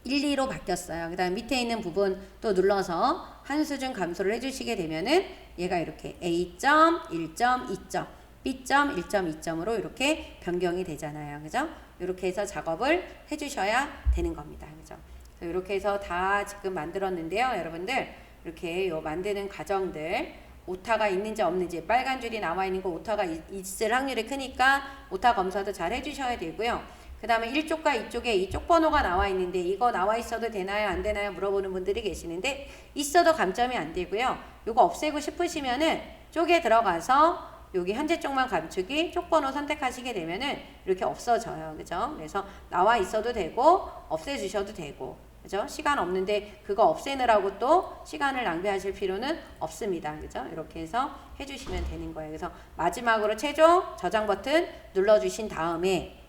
1, 2로 바뀌었어요. 그 다음 밑에 있는 부분 또 눌러서 한 수준 감소를 해주시게 되면은 얘가 이렇게 A점, 1점, 2점, B점, 1점, 2점으로 이렇게 변경이 되잖아요. 그죠? 이렇게 해서 작업을 해주셔야 되는 겁니다. 그죠? 이렇게 해서 다 지금 만들었는데요. 여러분들 이렇게 요 만드는 과정들 오타가 있는지 없는지 빨간 줄이 나와 있는 거 오타가 있을 확률이 크니까 오타 검사도 잘 해주셔야 되고요. 그 다음에 1쪽과 이쪽에 이쪽 번호가 나와 있는데 이거 나와 있어도 되나요 안 되나요 물어보는 분들이 계시는데 있어도 감점이 안 되고요. 이거 없애고 싶으시면은 쪽에 들어가서 여기 현재 쪽만 감추기 쪽 번호 선택하시게 되면은 이렇게 없어져요. 그죠? 그래서 나와 있어도 되고 없애 주셔도 되고 그죠? 시간 없는데 그거 없애느라고 또 시간을 낭비하실 필요는 없습니다. 그죠? 이렇게 해서 해주시면 되는 거예요. 그래서 마지막으로 최종 저장 버튼 눌러주신 다음에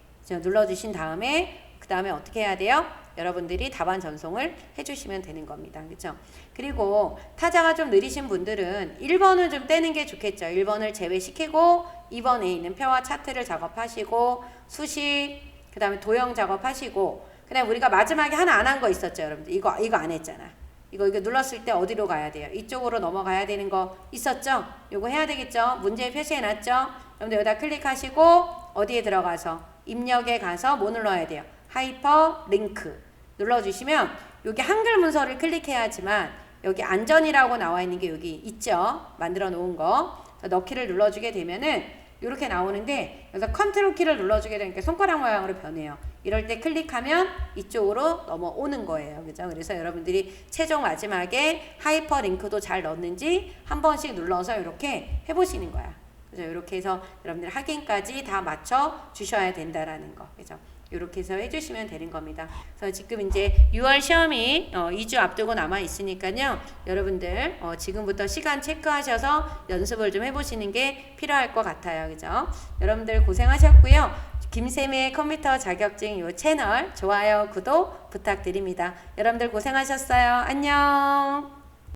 그 다음에 어떻게 해야 돼요? 여러분들이 답안 전송을 해주시면 되는 겁니다. 그렇죠? 그리고 타자가 좀 느리신 분들은 1번을 좀 떼는 게 좋겠죠. 1번을 제외시키고 2번에 있는 표와 차트를 작업하시고 수식, 그 다음에 도형 작업하시고 그 다음에 우리가 마지막에 하나 안 한 거 있었죠. 여러분들 이거 안 했잖아. 이거 눌렀을 때 어디로 가야 돼요? 이쪽으로 넘어가야 되는 거 있었죠? 이거 해야 되겠죠? 문제에 표시해놨죠? 여러분들 여기다 클릭하시고 어디에 들어가서 입력에 가서 뭐 눌러야 돼요? 하이퍼 링크 눌러주시면 여기 한글 문서를 클릭해야지만 여기 안전이라고 나와 있는 게 여기 있죠? 만들어 놓은 거 넣기를 눌러주게 되면은 이렇게 나오는데 여기서 컨트롤 키를 눌러주게 되니까 손가락 모양으로 변해요. 이럴 때 클릭하면 이쪽으로 넘어오는 거예요. 그죠? 그래서 여러분들이 최종 마지막에 하이퍼 링크도 잘 넣었는지 한 번씩 눌러서 이렇게 해보시는 거야. 그죠? 이렇게 해서 여러분들 확인까지 다 맞춰 주셔야 된다라는 거. 그죠? 이렇게 해서 해주시면 되는 겁니다. 그래서 지금 이제 6월 시험이 2주 앞두고 남아 있으니까요. 여러분들 지금부터 시간 체크하셔서 연습을 좀 해보시는 게 필요할 것 같아요. 그죠? 여러분들 고생하셨고요. 김쌤의 컴퓨터 자격증 요 채널 좋아요, 구독 부탁드립니다. 여러분들 고생하셨어요. 안녕.